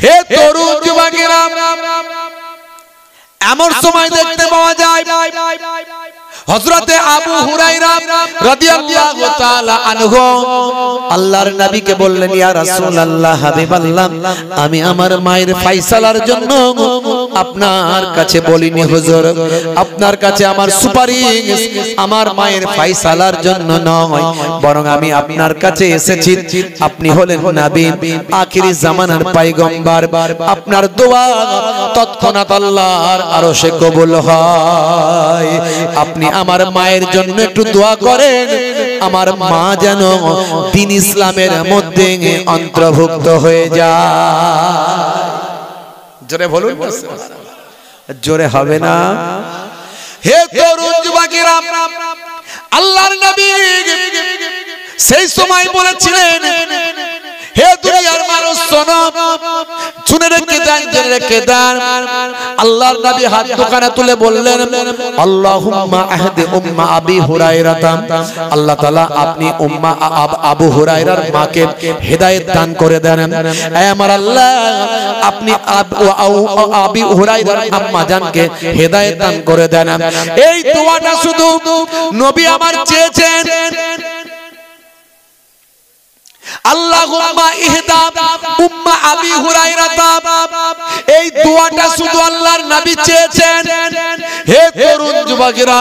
হে তরুণ যুবকেরা, এমন সময় দেখতে পাওয়া যায় হযরতে আবু হুরায়রা রাদিয়াল্লাহু তাআলা আনহু আল্লাহর নবীকে বললেন, ইয়া রাসূলুল্লাহ, হাবিবাল্লাহ, আমি আমার মায়ের ফায়সালার জন্য আপনার কাছে বলিনি হুজুর, আপনার কাছে আমার সুপারিশ আমার মায়ের ফায়সালার জন্য নয়, বরং আমি আপনার কাছে এসেছি। আপনি হলেন নবী, আখিরি জামানার পয়গম্বর, আপনার দোয়া তৎক্ষণাৎ আল্লাহর আরশে কবুল হয়। আপনি আমার মায়ের জন্য একটু দোয়া করেন, আমার মা যেন দ্বীন ইসলামের মধ্যে অন্তর্ভুক্ত হয়ে যায়। জোরে বলুন, জোরে হবে না? হে তরুণ যুবকেরা, আল্লাহর নবী সেই সময় বলেছিলেন, হে দুনিয়ার মানুষ শোনো, শুনে রেখে দেন, জেনে রেখে দেন। আল্লাহর নবী হাত দুখানা তুলে বললেন, আল্লাহুম্মা আহদি উম্মা আবি হুরায়রা, আল্লাহ তাআলা আপনি উম্মা আবু হুরায়রার মাকে হেদায়েত দান করে দেন। হে আমার আল্লাহ, আপনি আবি হুরায়রার আম্মা জানকে হেদায়েত দান করে দেন। এই দোয়াটা শুধু নবী আমার চেয়েছেন, আল্লাহুম্মা ইহদা উম্মা আবি হুরায়রা, এই দোয়াটা শুধু আল্লাহর নবী চেয়েছেন। হে তরুণ যুবকেরা,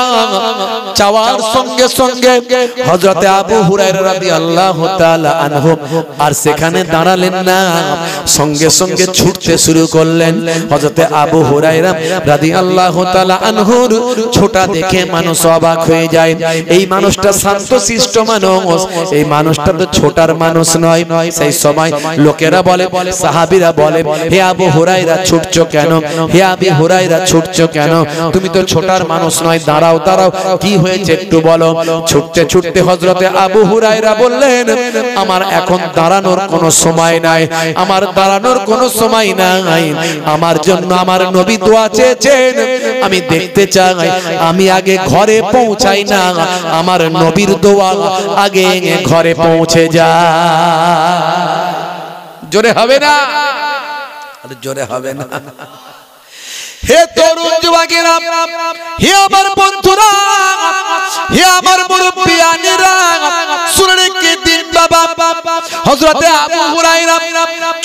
চাওয়ার সঙ্গে সঙ্গে হযরতে আবু হুরায়রা রাদিয়াল্লাহু তাআলা আনহু আর সেখানে দাঁড়ালেন না, সঙ্গে সঙ্গে ছুটতে শুরু করলেন। হযরতে আবু হুরায়রা রাদিয়াল্লাহু তাআলা আনহুর ছোটা দেখে মানুষ অবাক হয়ে যায়। এই মানুষটা শান্তশিষ্ট মানুষ, এই মানুষটা তো ছোটার মানুষ নয়। সেই সময় লোকেরা বলে, সাহাবীরা বলে, হে আবু হুরায়রা ছুটছো কেন? হে আবু হুরায়রা ছুটছো কেন? তুমি তো ছোটার মানুষ নয়, দাঁড়াও দাঁড়াও, কি হয়েছে একটু বলো। ছুটতে ছুটতে হযরতে আবু হুরায়রা বললেন, আমার এখন দাঁড়ানোর কোনো সময় নাই, আমার দাঁড়ানোর কোনো সময় নাই, আমার জন্য আমার নবী দোয়া চেয়েছেন, আমি দেখতে চাই আমি আগে ঘরে পৌঁছাই না, আমার নবীর দোয়া আগে ঘরে পৌঁছে যায়। জোরে হবে না? জোরে হবে না? হে তরুণ যুবকেরা, হে আমার বন্ধুরা, হে আমার মুরব্বিয়ানেরা, শুনে রেখে দিন বাবা, হযরতে আবু হুরায়রা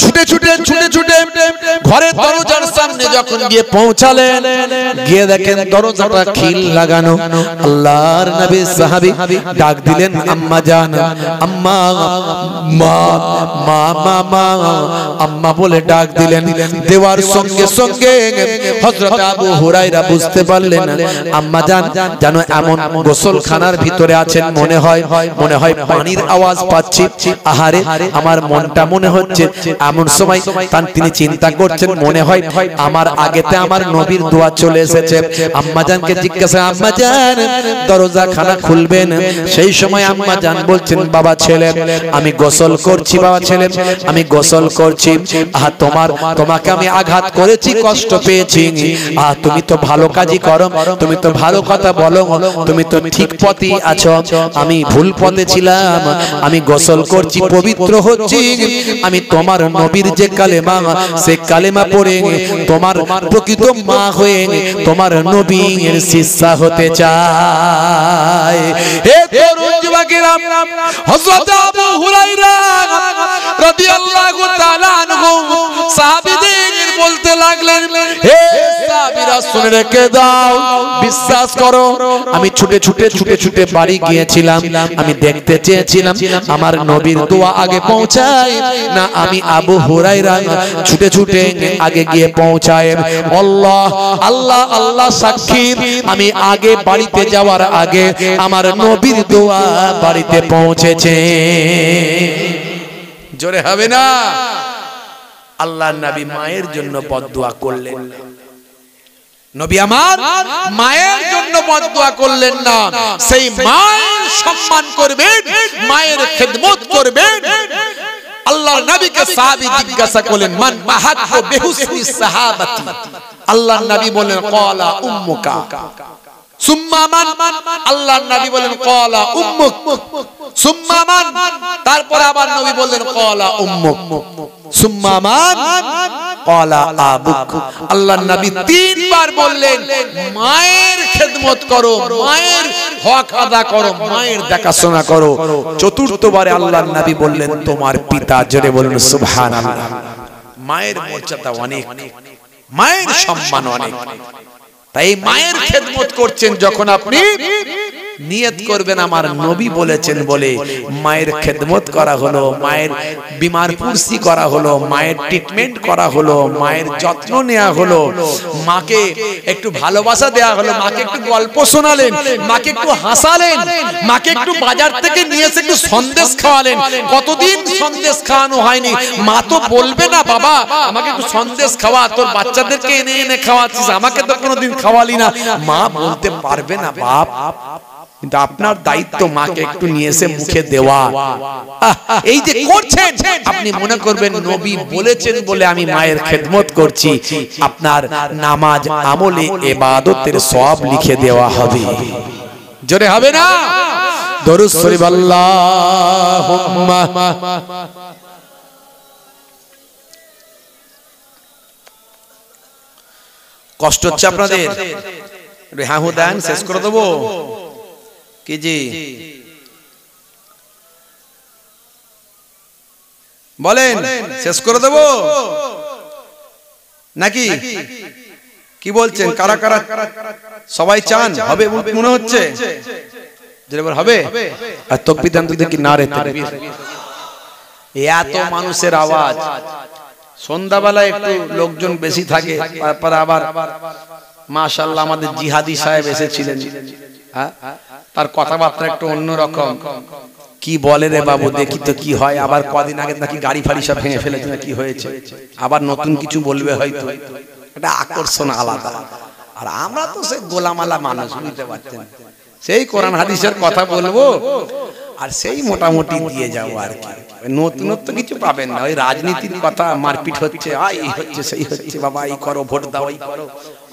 ছুটে ছুটে ছুটে ছুটে ঘরের দরজার সামনে যখন গিয়ে পৌঁছালেন, গিয়ে দেখেন দরজাটা খিল লাগানো। আল্লাহর নবী সাহাবী ডাক দিলেন, আম্মা জান, আম্মা, মা, মা, মা, মা, আম্মা বলে ডাক দিলেন। দেওয়ার সঙ্গে সঙ্গে হযরত আবু হুরায়রা বুঝতে পারলেন আম্মা জান যেন এমন গোসলখানার ভিতরে আছেন, মনে হয় পানির আওয়াজ পাচ্ছি। আহারে, আমার মনটা মনে হচ্ছে এমন সময় তিনি চিন্তা করছেন, মনে হয় আমার আগেতে আমার নবীর দোয়া চলে এসেছে। আম্মা জানকে জিজ্ঞাসা, আম্মা জান দরজা খানা খুলবেন? সেই সময় আম্মা জান বলছেন, বাবা ছেলে আমি গোসল করছি, বাবা ছেলে আমি গোসল করছি। আহা, তোমাকে আমি আঘাত করেছি, কষ্ট পেয়েছি, তুমি তো ভালো কাজই করো, তুমি তো ভালো কথা বলো, তুমি তো ঠিক পথে আছো, আমি ভুল পথে ছিলাম, আমি গোসল করছি, পবিত্র হচ্ছি, আমি তোমার নবীর যে কালেমা, সে কালেমা পড়ে তোমার প্রকৃত মা হয়ে তোমার নবীর শিষ্যা হতে চাই। হে তরুণ যুবকেরা, হযরত আবু হুরায়রা রাদিয়াল্লাহু তাআলা আনহু সাহাবীদের বলতে লাগলেন, হে সাহাবীরা শুনে রেখে দাও, বিশ্বাস করো, আমি ছুটে ছুটে ছুটে ছুটে বাড়ি গিয়েছিলাম, আমি দেখতে চেয়েছিলাম আমার নবীর দোয়া আগে পৌঁছায় না আমি আবু হুরায়রা ছুটে ছুটে আগে গিয়ে পৌঁছায়। আল্লাহ আল্লাহ আল্লাহ সাক্ষী, আমি আগে বাড়িতে যাওয়ার আগে আমার নবীর দোয়া বাড়িতে পৌঁছেছে। জোরে হবে না? আল্লাহর নবী মায়ের জন্য বদদোয়া করলেন। নবী আমার মায়ের জন্য বদদোয়া করলেন না, সেই মায়ের সম্মান করবেন, মায়ের খেদমত করবেন। আল্লাহর নবীকে সাহাবী জিজ্ঞাসা করলেন, মান আহাক্কু বিহুসনি সাহাবাতি? আল্লাহর নবী বলেন, ক্বালা উম্মুকা। সুম্মা মান? আল্লাহর নবী বলেন, ক্বালা উম্মুক। সুম্মা মান? তারপর আবার নবী বললেন, ক্বালা উম্মুক। সুম্মা মান? ক্বালা আবুক। আল্লাহর নবী তিনবার বললেন মায়ের খেদমত করো, মায়ের হক আদা করো, মায়ের দেখাশোনা করো। চতুর্থবারে আল্লাহর নবী বললেন তোমার পিতা। জোরে বলুন সুবহানাল্লাহ। মায়ের মর্যাদা অনেক, মায়ের সম্মান অনেক। তাই মায়ের খেদমত করছেন যখন আপনি নিয়ত করবেন আমার নবী বলেছেন বলে মায়ের খেদমত করা হলো, মায়ের বিমার পুরসি করা হলো, মায়ের ট্রিটমেন্ট করা হলো, মায়ের যত্ন নেওয়া হলো, মাকে একটু ভালোবাসা দেওয়া হলো, মাকে একটু গল্প শোনালেন, মাকে একটু হাসালেন, মাকে একটু বাজার থেকে নিয়ে এসে একটু সন্দেশ খাওয়ালেন। কতদিন সন্দেশ খাওয়ানো হয়নি। মা তো বলবে না বাবা আমাকে একটু সন্দেশ খাওয়া, তোর বাচ্চাদেরকে এনে এনে খাওয়াচ্ছিস, আমাকে তো কোনোদিন খাওয়ালি না। মা বলতে পারবে না বাপ, কিন্তু আপনার দায়িত্ব মাকে একটু নিয়ে এসে মুখে দেওয়া। এই যে করছেন আপনি মনে করবেন নবী বলেছেন বলে আমি মায়ের খেদমত করছি। আপনার নামাজ আমলে ইবাদতের সওয়াব লিখে দেওয়া হবে। জোরে হবে না? দরুদ শরীফ আল্লাহুম্মা। কষ্ট হচ্ছে আপনাদের? হ্যাঁ হু দেন, শেষ করে দেবো কি জি? বলেন শেষ করে দেবো নাকি কি বলছেন? কারা কারা সবাই চান? হবে মনে হচ্ছে হবে। আর তাকবীর দেন তো দেখি, নারে তাকবীর। এত মানুষের আওয়াজ, সন্ধ্যাবেলায় একটু লোকজন বেশি থাকে, তারপর আবার মাশাআল্লাহ আমাদের জিহাদি সাহেব এসেছিলেন, তার কথাবার্তা একটু অন্যরকম। কি বলে রে বাবু দেখি তো কি হয়। আবার কদিন আগে নাকি গাড়ি ফাড়ি সব ভেঙে ফেলেছে না, কি হয়েছে? আবার নতুন কিছু বলবে হয়তো, এটা আকর্ষণ আলাদা। আর আমরা তো সেই গোলামালা মানুষ, বুঝতে পারছেন, সেই কোরআন হাদিসের কথা বলবো আর সেই মোটামুটি দিয়ে যাবো আর কি। নতুনত্ব কিছু পাবেন না। ওই রাজনীতির কথা, মারপিট হচ্ছে, এই হচ্ছে সেই হচ্ছে, বাবা এই করো, ভোট দাও, এই করো,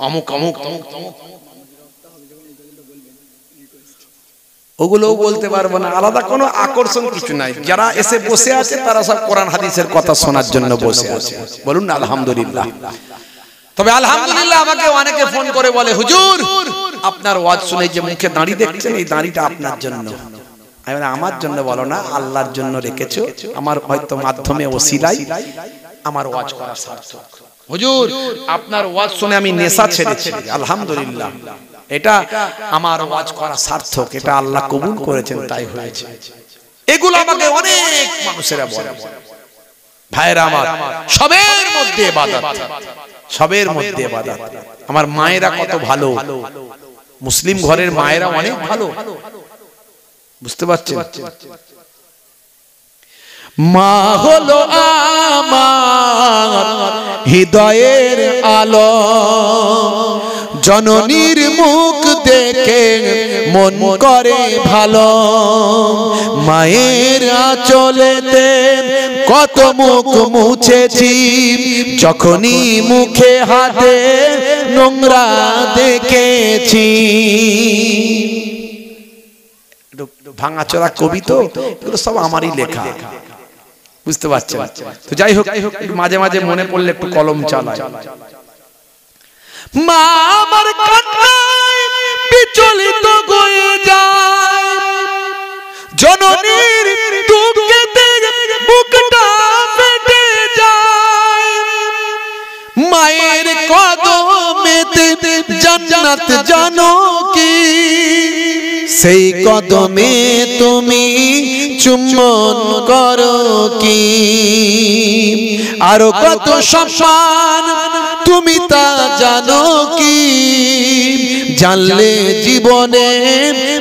অমুক অমুক অমুক অমুক, ওগুলোও বলতে পারবো না। আলাদা কোনো আকর্ষণ কিছু নাই। যারা এসে বসে আছে তারা সব কোরআন হাদিসের কথা শোনার জন্য বসে আছে। বলুন আলহামদুলিল্লাহ। তবে আলহামদুলিল্লাহ আমাকে অনেকে ফোন করে বলে হুজুর আপনার ওয়াজ শুনে যে মুখে দাঁড়ি দেখছেন, এই দাঁড়িটা আপনার জন্য। আমি বলি আমার জন্য বলো না, আল্লাহর জন্য রেখেছো। আমার হয়তো মাধ্যমে ওসিলাই আমার ওয়াজ করা সার্থক। হুজুর আপনার ওয়াজ শুনে আমি নেশা ছেড়েছি, আলহামদুলিল্লাহ, এটা আমার ওয়াজ করা সার্থক, এটা আল্লাহ কবুল করেছেন, তাই হয়েছে। এগুলো আমাকে অনেক মানুষেরা বলে। ভাইরা আমার, সবের মধ্যে ইবাদত, সবের মধ্যে ইবাদত। আমার মায়েরা কত ভালো, মুসলিম ঘরের মায়েরা অনেক ভালো, বুঝতে পারছেন? মা হলো আমার হৃদয়ের আলো, জননীর মুখ দেখে মন করে ভালো। মায়ের আঁচলেতে কত মুখ মুছেছি, যখনই মুখে হাতে নোংরা দেখেছি। ভাঙাচোরা কবি তো, এগুলো সব আমারই লেখা, বুঝতে পারছেন? তো যাই হোক, মাঝে মাঝে মনে পড়লে একটু কলম চালাই। মা আমার কান্নায় বিচলিত হয়ে যায়, জননীর দুঃখেতে বুকটা ফেটে যায়। মায়ের কদমেতে জান্নাত জানো কি, সেই কদমে তুমি চুম্বন করো কি। আরো কত সম্মান তুমি তা জানো কি, জানলে জীবনে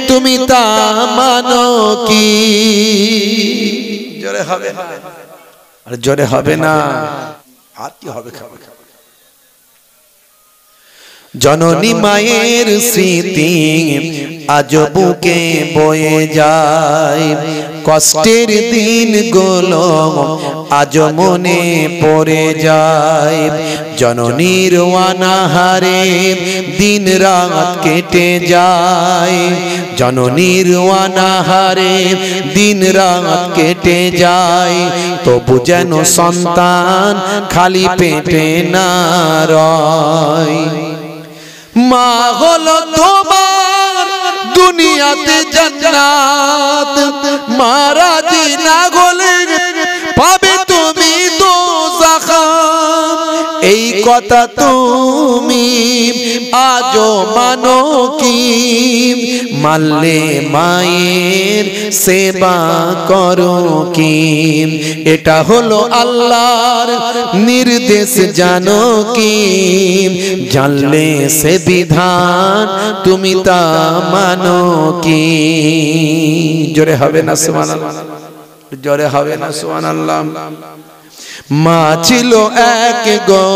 তুমি তা মানো কি। জোরে হবে না, আর জোরে হবে না, আর কি হবে? জননী মায়ের স্মৃতি আজ বুকে বয়ে যায়, কষ্টের দিনগুলো আজ মনে পড়ে যায়, জননীর অনাহারে দিন রাত কেটে যায়, জননীর অনাহারে দিন রাত কেটে যায়, তবু যেন সন্তান খালি পেটে না রয়। মা হলো তোমার দুনিয়াতে জান্নাত, মারা দিনা হলে পাবে তুমি দোজখ। এই কথা তুমি আজও মানো কি? মানলে মায়ের সেবা করো কি? এটা হলো আল্লাহর নির্দেশ জানো কি? জানলে সে বিধান তুমি তা মানো কি? জোরে হবে না সুবহানাল্লাহ, জোরে হবে না সুবহানাল্লাহ। মা ছিল এক গো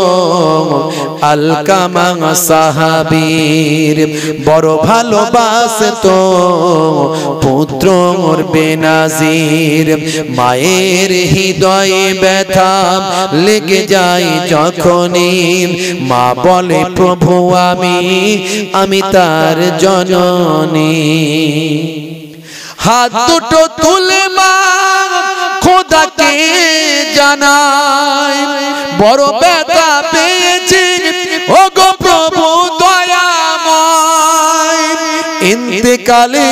আলকামা সাহাবীর, বড় ভালোবাসতো পুত্র মোর বেনাজির। মায়ের হৃদয়ে ব্যথা লেগে যায় যখনই, মা বলে প্রভু আমি তার জননী। হাত দুটো তুলে মা খোদাকে জানাই, বড় ব্যথা পেয়েছি ও গো প্রভু দয়াময়। ইন্তেকালে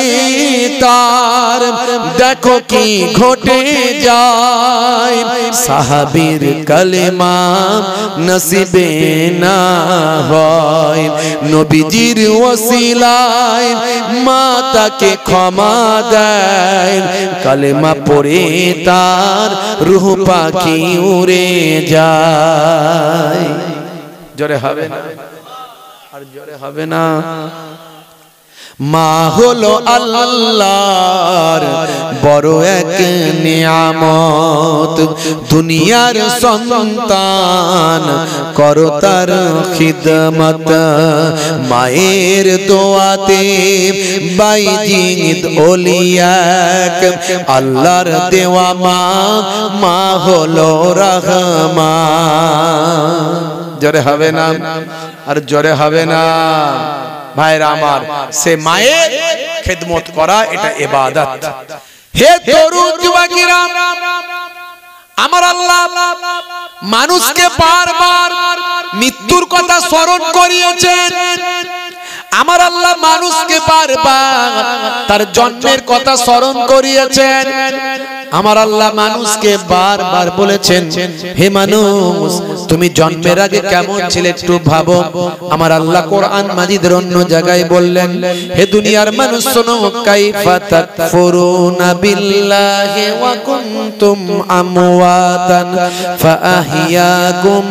তার দেখো কি ঘটে যায়, সাহাবীর কালেমা নসিবে না হয়। নবীজির ওসিলায় মা তাকে ক্ষমা দেয়, কালেমা পড়ে তার রূহ পাখি উড়ে যায়। জোরে হবে না, আর জোরে হবে না। মা হলো আল্লাহর বড় এক নিয়ামত, দুনিয়ার সন্তান করো তার খিদমত। মায়ের দোয়াতে বাইজিদ ওলিয়াক, আল্লাহর দেওয়া মা, মা হলো রহমান। জোরে হবে না, আর জোরে হবে না। ভাইরা আমার, সে মায়ের খেদমত করা এটা ইবাদত। হে তরুণ যুবকেরা, আমার আল্লাহ মানুষকে বারবার মৃত্যুর কথা স্মরণ করিয়েছেন। আমার আল্লাহ মানুষকে বারবার তার জন্মের কথা স্মরণ করিয়েছেন। আমার আল্লাহ মানুষকে বারবার বলেছেন, হে মানুষ তুমি জন্মের আগে কেমন ছিলে একটু ভাবো। আমার আল্লাহ কোরআন মাজিদের অন্য জায়গায় বললেন, হে দুনিয়ার মানুষ শোনো, কাইফা তাকফুরুনা বিল্লাহি ওয়া কুনতুম আমওয়াতান ফাআহইয়াকুম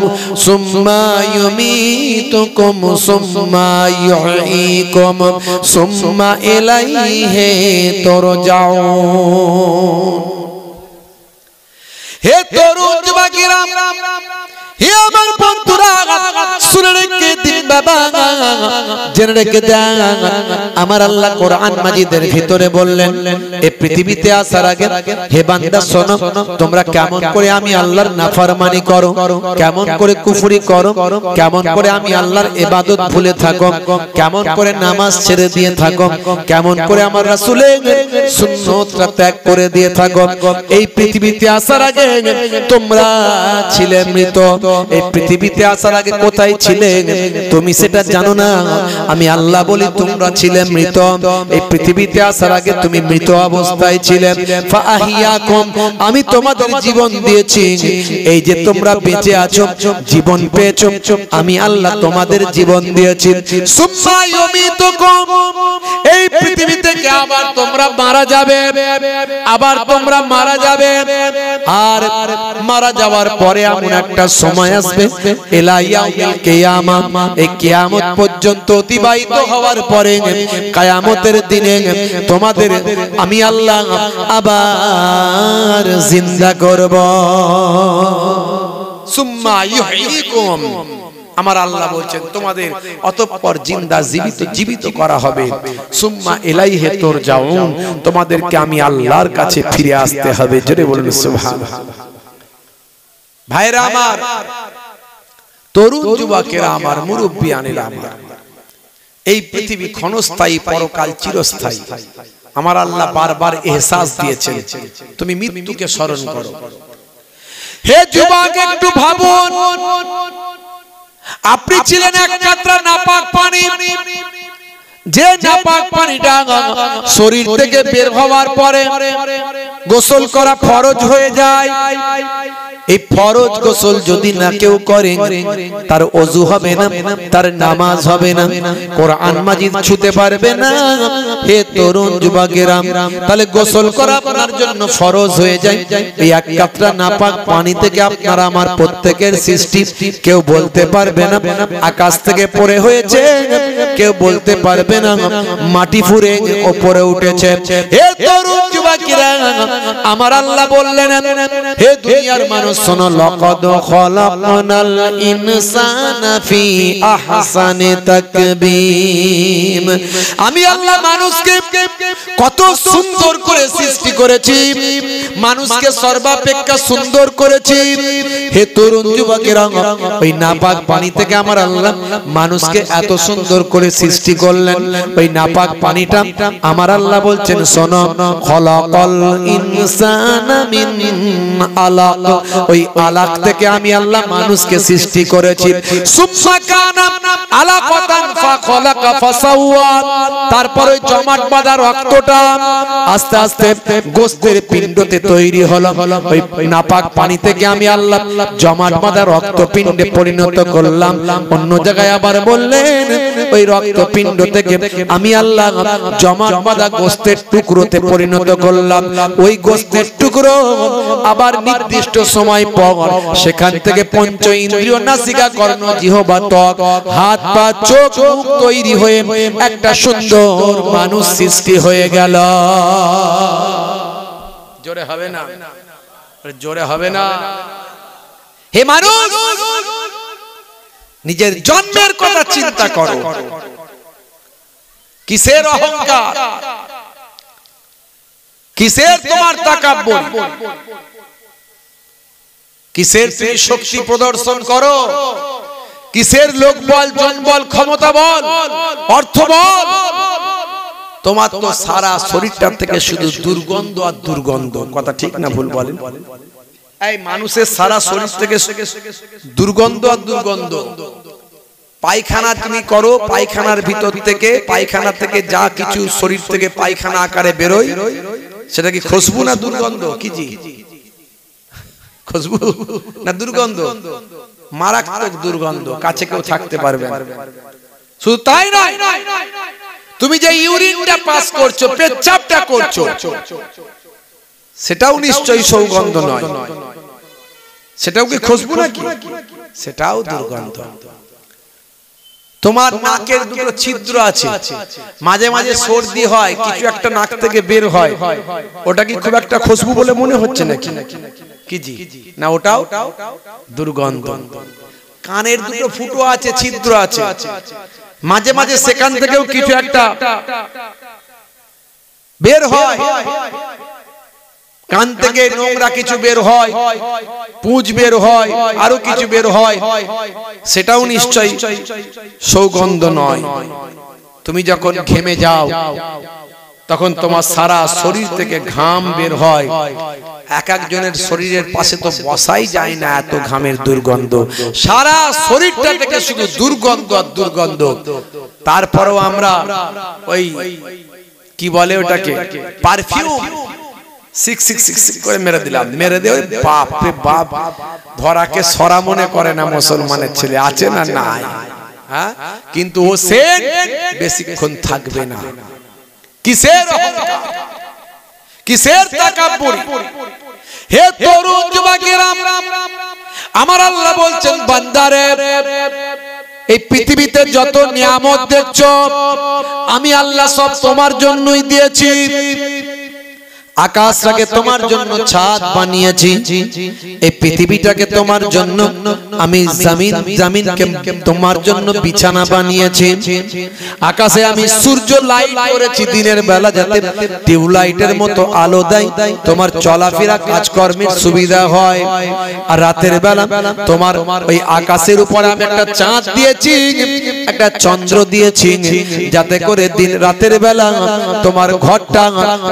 সুম্মা ইউমীতুকুম সুম্মা ইউহয়ীকুম সুম্মা ইলাইহি তুরজাউন। হে তরুণ যুবকেরা, হে আমার বন্ধুরা, শুনে রেখে দিন বাবা, জেনে রেখে দেন। আমার আল্লাহ কোরআন মাজিদের ভিতরে বললেন, এই পৃথিবীতে আসার আগে হে বান্দা শোনো, তোমরা কেমন করে আমি আল্লাহর নাফরমানি করো, কেমন করে কুফরি করো, কেমন করে আমি আল্লাহর ইবাদত ভুলে থাকো, কেমন করে নামাজ ছেড়ে দিয়ে থাকো, কেমন করে আমার রাসূলের সুন্নতটা ত্যাগ করে দিয়ে থাকো। এই পৃথিবীতে আসার আগে তোমরা ছিলে মৃত। এই পৃথিবীতে আসার আগে কোথায় ছিলে তুমি সেটা জানো না। আমি আল্লাহ বলি তোমরা ছিলে মৃত। এই পৃথিবীতে আসার আগে তুমি মৃত অবস্থায় ছিলে। ফাআহিয়াকুম, আমি তোমাদের জীবন দিয়েছি। এই যে তোমরা বেঁচে আছো, জীবন পেয়েছো, আমি আল্লাহ তোমাদের জীবন দিয়েছি। সুম্মা ইউমীতুকুম, এই পৃথিবী থেকে আবার তোমরা মারা যাবে, আবার তোমরা মারা যাবে। আর মারা যাওয়ার পরে এমন একটা সময় আসবে, ইলা ইয়াউমিল কিয়ামা, এই কিয়ামত পর্যন্ত অতিবাহিত হওয়ার পরে কিয়ামতের দিনে তোমাদের আমি আল্লাহ আবার জিন্দা করব। সুম্মা ইউহয়িকুম। আমার আল্লাহ বলছেন তোমাদের অতঃপর জিন্দা জীবিত করা হবে। সুম্মা ইলাইহি তুরজাউন, তোমাদেরকে আমি আল্লাহর কাছে ফিরে আসতে হবে। জোরে বলুন সুবহানাল্লাহ। ভাইরা আমার, তরুণ যুবকেরা আমার, মুরব্বিয়ানেরা আমার, এই পৃথিবী ক্ষণস্থায়ী, পরকাল চিরস্থায়ী। আমার আল্লাহ বারবার এহসাস দিয়েছেন তুমি মৃত্যুকে স্মরণ করো। হে যুবক, একটু ভাবুন, আপনি ছিলেন এক কাতরা নাপাক পানি, যে নাপাক পানিটা শরীর থেকে বের হওয়ার পরে গোসল করা ফরজ হয়ে যায়। এই ফরজ গোসল যদি না কেউ করে, তার ওযু হবে না, তার নামাজ হবে না, কোরআন মাজিদ ছুঁতে পারবে না। হে তরুণ যুবকেরা, তাহলে গোসল করা আপনার জন্য ফরজ হয়ে যায়। এই এক কাতরা নাপাক পানি থেকে আপনার আমার প্রত্যেকের সৃষ্টি। কেউ বলতে পারবে না আকাশ থেকে পড়ে হয়েছে, কেউ বলতে পারবে না মাটি ফুঁড়ে উপরে উঠেছে। হে তরুণ যুবকেরা, আমার আল্লাহ বললেন, হে দুনিয়ার মানুষ শোনো, লাকাদ খালাকনাল ইনসানা ফি আহসানি তাকবীম। আমি আল্লাহ মানুষকে কত সুন্দর করে সৃষ্টি করেছি, মানুষকে সর্বাপেক্ষা সুন্দর করেছি। হে তরুণ যুবকেরা, ওই নাপাক পানি থেকে আমার আল্লাহ মানুষকে এত সুন্দর করে সৃষ্টি করলেন। ওই নাপাক পানিটা আমার আল্লাহ বলছেন, শোনো, খলাকাল ইনসানা মিন আলাক, ওই আলাক থেকে আমি আল্লাহ মানুষকে সৃষ্টি করেছি। সুম্মা কানা আলাকাতান ফাখলাকা ফাসাওয়া, তারপর ওই জমাট বাঁধা রক্তটা আস্তে আস্তে গোশতের পিণ্ডতে তৈরি হলো। ওই নাপাক পানি থেকে আমি আল্লাহ জমাট বাঁধা রক্তপিণ্ডে পরিণত করলাম। অন্য জায়গায় আবার বললেন, ওই রক্তপিণ্ড থেকে আমি আল্লাহ জমাট বাঁধা গোশতের টুকরোতে পরিণত করলাম। ওই গোশতের টুকরো আবার নির্দিষ্ট সময় পর সেখান থেকে পঞ্চ ইন্দ্রিয়, নাসিকা, কর্ণ, জিহ্বা, ত্বক, হাত পা, চোখ, মুখ তৈরি হয়ে একটা সুন্দর মানুষ সৃষ্টি হয়ে গেল। জোরে হবে না? জোরে হবে না? হে মানুষ, নিজের জন্মের কথা চিন্তা করো। কিসের অহংকার, কিসের তোমার তাকাব্বুর, কিসের তুমি শক্তি প্রদর্শন করো, কিসের লোক বল, জনবল, ক্ষমতা বল, অর্থ বল? তোমার তো সারা শরীরটার থেকে শুধু দুর্গন্ধ আর দুর্গন্ধ। কথা ঠিক না ভুল বলেন? এই মানুষের সারা শরীর থেকে দুর্গন্ধ আর দুর্গন্ধ। পায়খানা তুমি করো, পায়খানার ভিতর থেকে, পায়খানা থেকে যা কিছু শরীর থেকে পায়খানা আকারে বেরোয়, সেটা কি খুশবু না দুর্গন্ধ? কি জি, খুশবু না দুর্গন্ধ? মারাত্মক দুর্গন্ধ, কাছে কেউ থাকতে পারবে না। শুধু তাই নয়, তুমি যে ইউরিনটা পাস করছো, পেচ্ছাপটা করছো, সেটাও নিশ্চয়ই সৌগন্ধ নয়। সেটাও কি খুশবু নাকি? সেটাও দুর্গন্ধ। তোমার নাকের দুটো ছিদ্র আছে, মাঝে মাঝে সর্দি হয়, কিছু একটা নাক থেকে বের হয়, ওটা কি খুব একটা খুশবু বলে মনে হচ্ছে নাকি? কি জি না, ওটাও দুর্গন্ধ। কানের দুটো ফুটো আছে, ছিদ্র আছে, মাঝে মাঝে সেখান থেকেও কিছু একটা বের হয়। কান থেকে নোংরা কিছু বের হয়, পুঁজ বের হয়, আরো কিছু বের হয়, সেটাও নিশ্চয়ই সৌগন্ধ নয়। তুমি যখন ঘেমে যাও, তখন তোমার সারা শরীর থেকে ঘাম বের হয়। এক একজনের শরীরের পাশে তো বসাই যায় না, এত ঘামের দুর্গন্ধ। সারা শরীরটা থেকে শুধু দুর্গন্ধ আর দুর্গন্ধ। তারপরেও আমরা ওই কি বলে ওটাকে, পারফিউম সিক সিক সিক সিক করে মেরে দিলাম, মেরে দিয়ে বাপ রে বাপ, ধরাকে সরা মনে করে না মুসলমানের ছেলে, আছে না নাই? হ্যাঁ, কিন্তু ও সেন্ট বেশিক্ষণ থাকবে না। কিসের অহংকার, কিসের তাকাব্বুর? হে তরুণ যুবকেরা, আমার আল্লাহ বলছেন, বান্দারে, এই পৃথিবীতে যত নিয়ামত দেখছো, আমি আল্লাহ সব তোমার জন্যই দিয়েছি। আকাশটাকে তোমার জন্য ছাদ বানিয়েছি, এই পৃথিবীটাকে তোমার জন্য আমি জমিনকে তোমার জন্য বিছানা বানিয়েছি, আকাশে আমি সূর্য লাইট করেছি দিনের বেলা যাতে টিউবলাইটের মতো আলো দেয়, তোমার চলাফেরা কাজকর্মের সুবিধা হয়। আর রাতের বেলা তোমার ওই আকাশের উপরে আমি একটা চাঁদ দিয়েছি, একটা চন্দ্র দিয়েছি, যাতে করে দিন রাতের বেলা তোমার ঘরটা,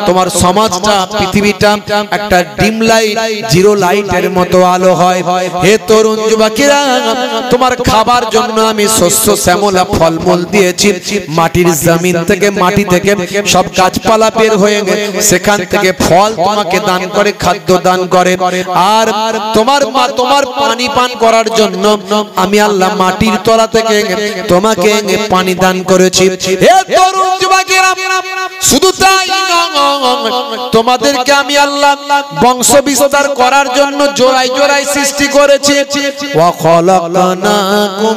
তোমার সমাজটা, পৃথিবীটা একটা ডিম লাইট, জিরো লাইটের মতো আলো হয়। হে তরুণ যুবকেরা, তোমার খাবার জন্য আমি শস্য শ্যামলা ফলমূল দিয়েছি, মাটির জমিন থেকে, মাটি থেকে সব গাছপালা বের হয়ে সেখান থেকে ফল তোমাকে দান করে, খাদ্য দান করে। আর তোমার পানি পান করার জন্য আমি আল্লাহ মাটির তলা থেকে তোমাকে পানি দান করেছি। হে তরুণ যুবকেরা, শুধু তাই নয়, তোমাদেরকে আমি আল্লাহ বংশ বিস্তার করার জন্য জোড়ায় জোড়ায় সৃষ্টি করেছি। ওয়া খলাকনাকুম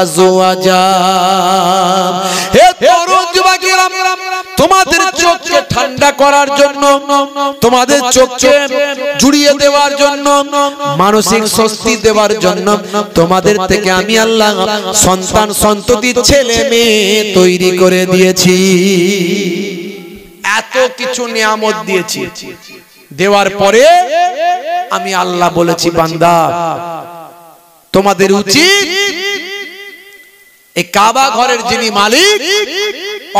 আজওয়াজা। হে তরুণ যুবকেরা, তোমাদের চোখকে ঠান্ডা করার জন্য, তোমাদের চোখকে জুড়িয়ে দেওয়ার জন্য, মানসিক স্বস্তি দেওয়ার জন্য তোমাদের থেকে আমি আল্লাহ সন্তান সন্ততি ছেলে মেয়ে তৈরি করে দিয়েছি। এত কিছু নিয়ামত দিয়েছি, দেওয়ার পরে আমি আল্লাহ বলেছি, বান্দা তোমাদের উচিত এই কাবা ঘরের যিনি মালিক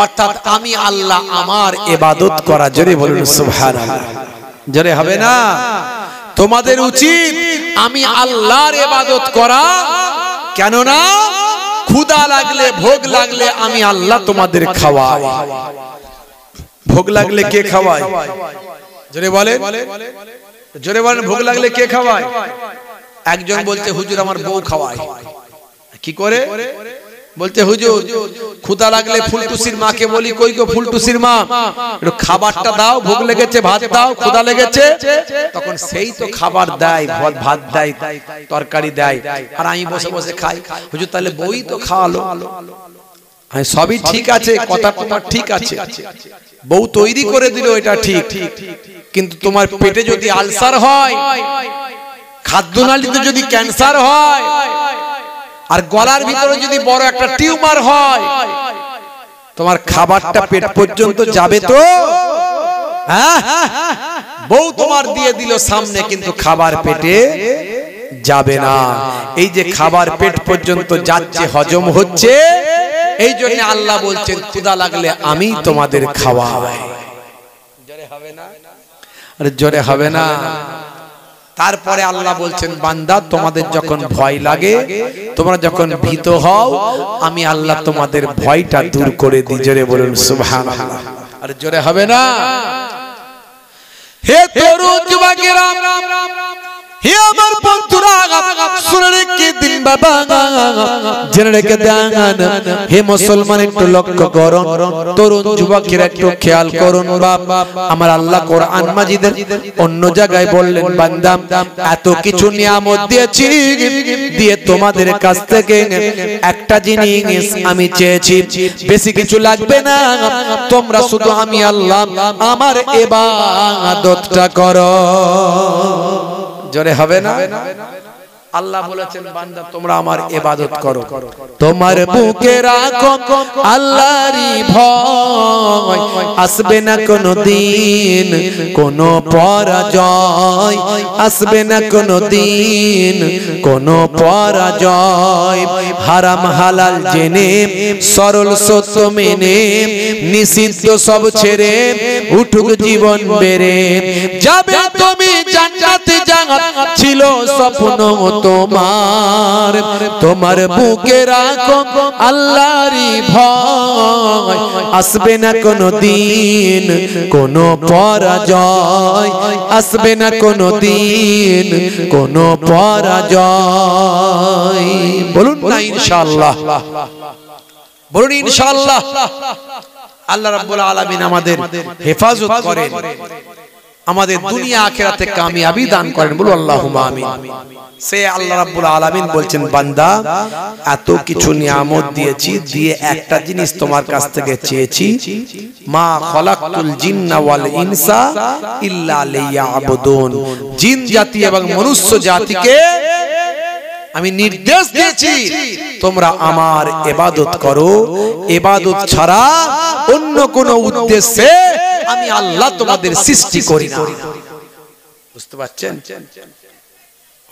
অর্থাৎ আমি আল্লাহ, আমার ইবাদত করা। জোরে বলুন সুবহানাল্লাহ। জোরে হবে না? তোমাদের উচিত আমি আল্লাহর ইবাদত করা। কেননা ক্ষুধা লাগলে, ভোগ লাগলে আমি আল্লাহ তোমাদের খাওয়াই। ভোগ লাগলে কে খাওয়ায়? জোরে বলেন, জোরে বলেন, ভোগ লাগলে কে খাওয়ায়? একজন বলছে, হুজুর আমার বউ খাওয়ায়। কি করে? বলতে, হুজুর ক্ষুধা লাগলে ফুলটুসির মাকে বলি, কই গো ফুলটুসির মা, একটু খাবারটা দাও, ভোগ লেগেছে, ভাত দাও, ক্ষুধা লেগেছে। তখন সেই তো খাবার দেয়, ভাত দেয়, তরকারি দেয়, আর আমি বসে বসে খাই। হুজুর তাহলে বই তো খাওয়ালো। সবই ঠিক আছে, কথা তোমার ঠিক আছে, বউ তৈরি করে দিল, এটা ঠিক, কিন্তু তোমার পেটে যদি আলসার হয়, খাদ্যনালীতে যদি ক্যান্সার হয়, আর গলার ভিতরে যদি বড় একটা টিউমার হয়, তোমার খাবারটা পেট পর্যন্ত যাবে তো? বউ তোমার দিয়ে দিল সামনে, কিন্তু খাবার পেটে যাবে না। এই যে খাবার পেট পর্যন্ত যাচ্ছে, হজম হচ্ছে, এই জন্য আল্লাহ বলছেন ক্ষুধা লাগলে আমি তোমাদের খাওয়াই। জোরে হবে না? আরে জোরে হবে না? তারপরে আল্লাহ বলছেন, বান্দা তোমাদের যখন ভয় লাগে, তোমরা যখন ভীত হও, আমি আল্লাহ তোমাদের ভয়টা দূর করে দিই। জোরে বলুন সুবহানাল্লাহ। আরে জোরে হবে না? হে তরুণ যুবকেরা, হে আমার বন্ধুরা, শুনে রেখে দিন বাবা, জেনে রেখে দেন। হে মুসলমান, একটু লক্ষ্য করুন, তরুণ যুবকেরা একটু খেয়াল করুন। বাবা আমার আল্লাহ কোরআন মাজিদের অন্য জায়গায় বললেন, বান্দা এত কিছু নিয়ামত দিয়েছি, দিয়ে তোমাদের কাছ থেকে একটা জিনিস আমি চেয়েছি, বেশি কিছু লাগবে না, তোমরা শুধু আমি আল্লাহ আমার ইবাদতটা করো। জোরে হবে না? আল্লাহ বলেছেন, বান্দা তোমরা আমার ইবাদত করো। তোমার বুকে রাখো আল্লাহরই ভয়, আসবে না কোনো দিন কোনো পরাজয়, আসবে না কোনো দিন কোনো পরাজয়। হারাম হালাল জেনে, সরল সত্য মেনে, নিষিদ্ধ সব ছেড়ে উঠুক জীবন বেড়ে যাবে তুমি জান্নাতে। জান্নাত ছিল স্বপ্ন তোমার, তোমার বুকে রাখো আল্লাহরই ভয়, আসবে না কোনো দিন কোনো পরাজয়, আসবে না কোনো দিন কোনো পরাজয়। বলুন না ইনশাআল্লাহ, বলুন ইনশাআল্লাহ। আল্লাহ রাব্বুল আলামিন আমাদের হেফাজত করেন। আমাদের দুনিয়া আখিরাতে কামিয়াবি দান করেন, বলো আল্লাহুম্মা আমিন। সে আল্লাহ রাব্বুল আলামিন বলছেন, বান্দা এত কিছু নিয়ামত দিয়েছি, দিয়ে একটা জিনিস তোমার কাছ থেকে চেয়েছি, মা খালাকতুল জিন্না ওয়াল ইনসা ইল্লা লিয়াবুদুন। জিন জাতি এবং মনুষ্য জাতিকে আমি নির্দেশ দিয়েছি তোমরা আমার ইবাদত করো, ইবাদত ছাড়া অন্য কোন উদ্দেশ্যে আমি আল্লাহ তোমাদের সৃষ্টি করি না। বুঝতে পারছেন?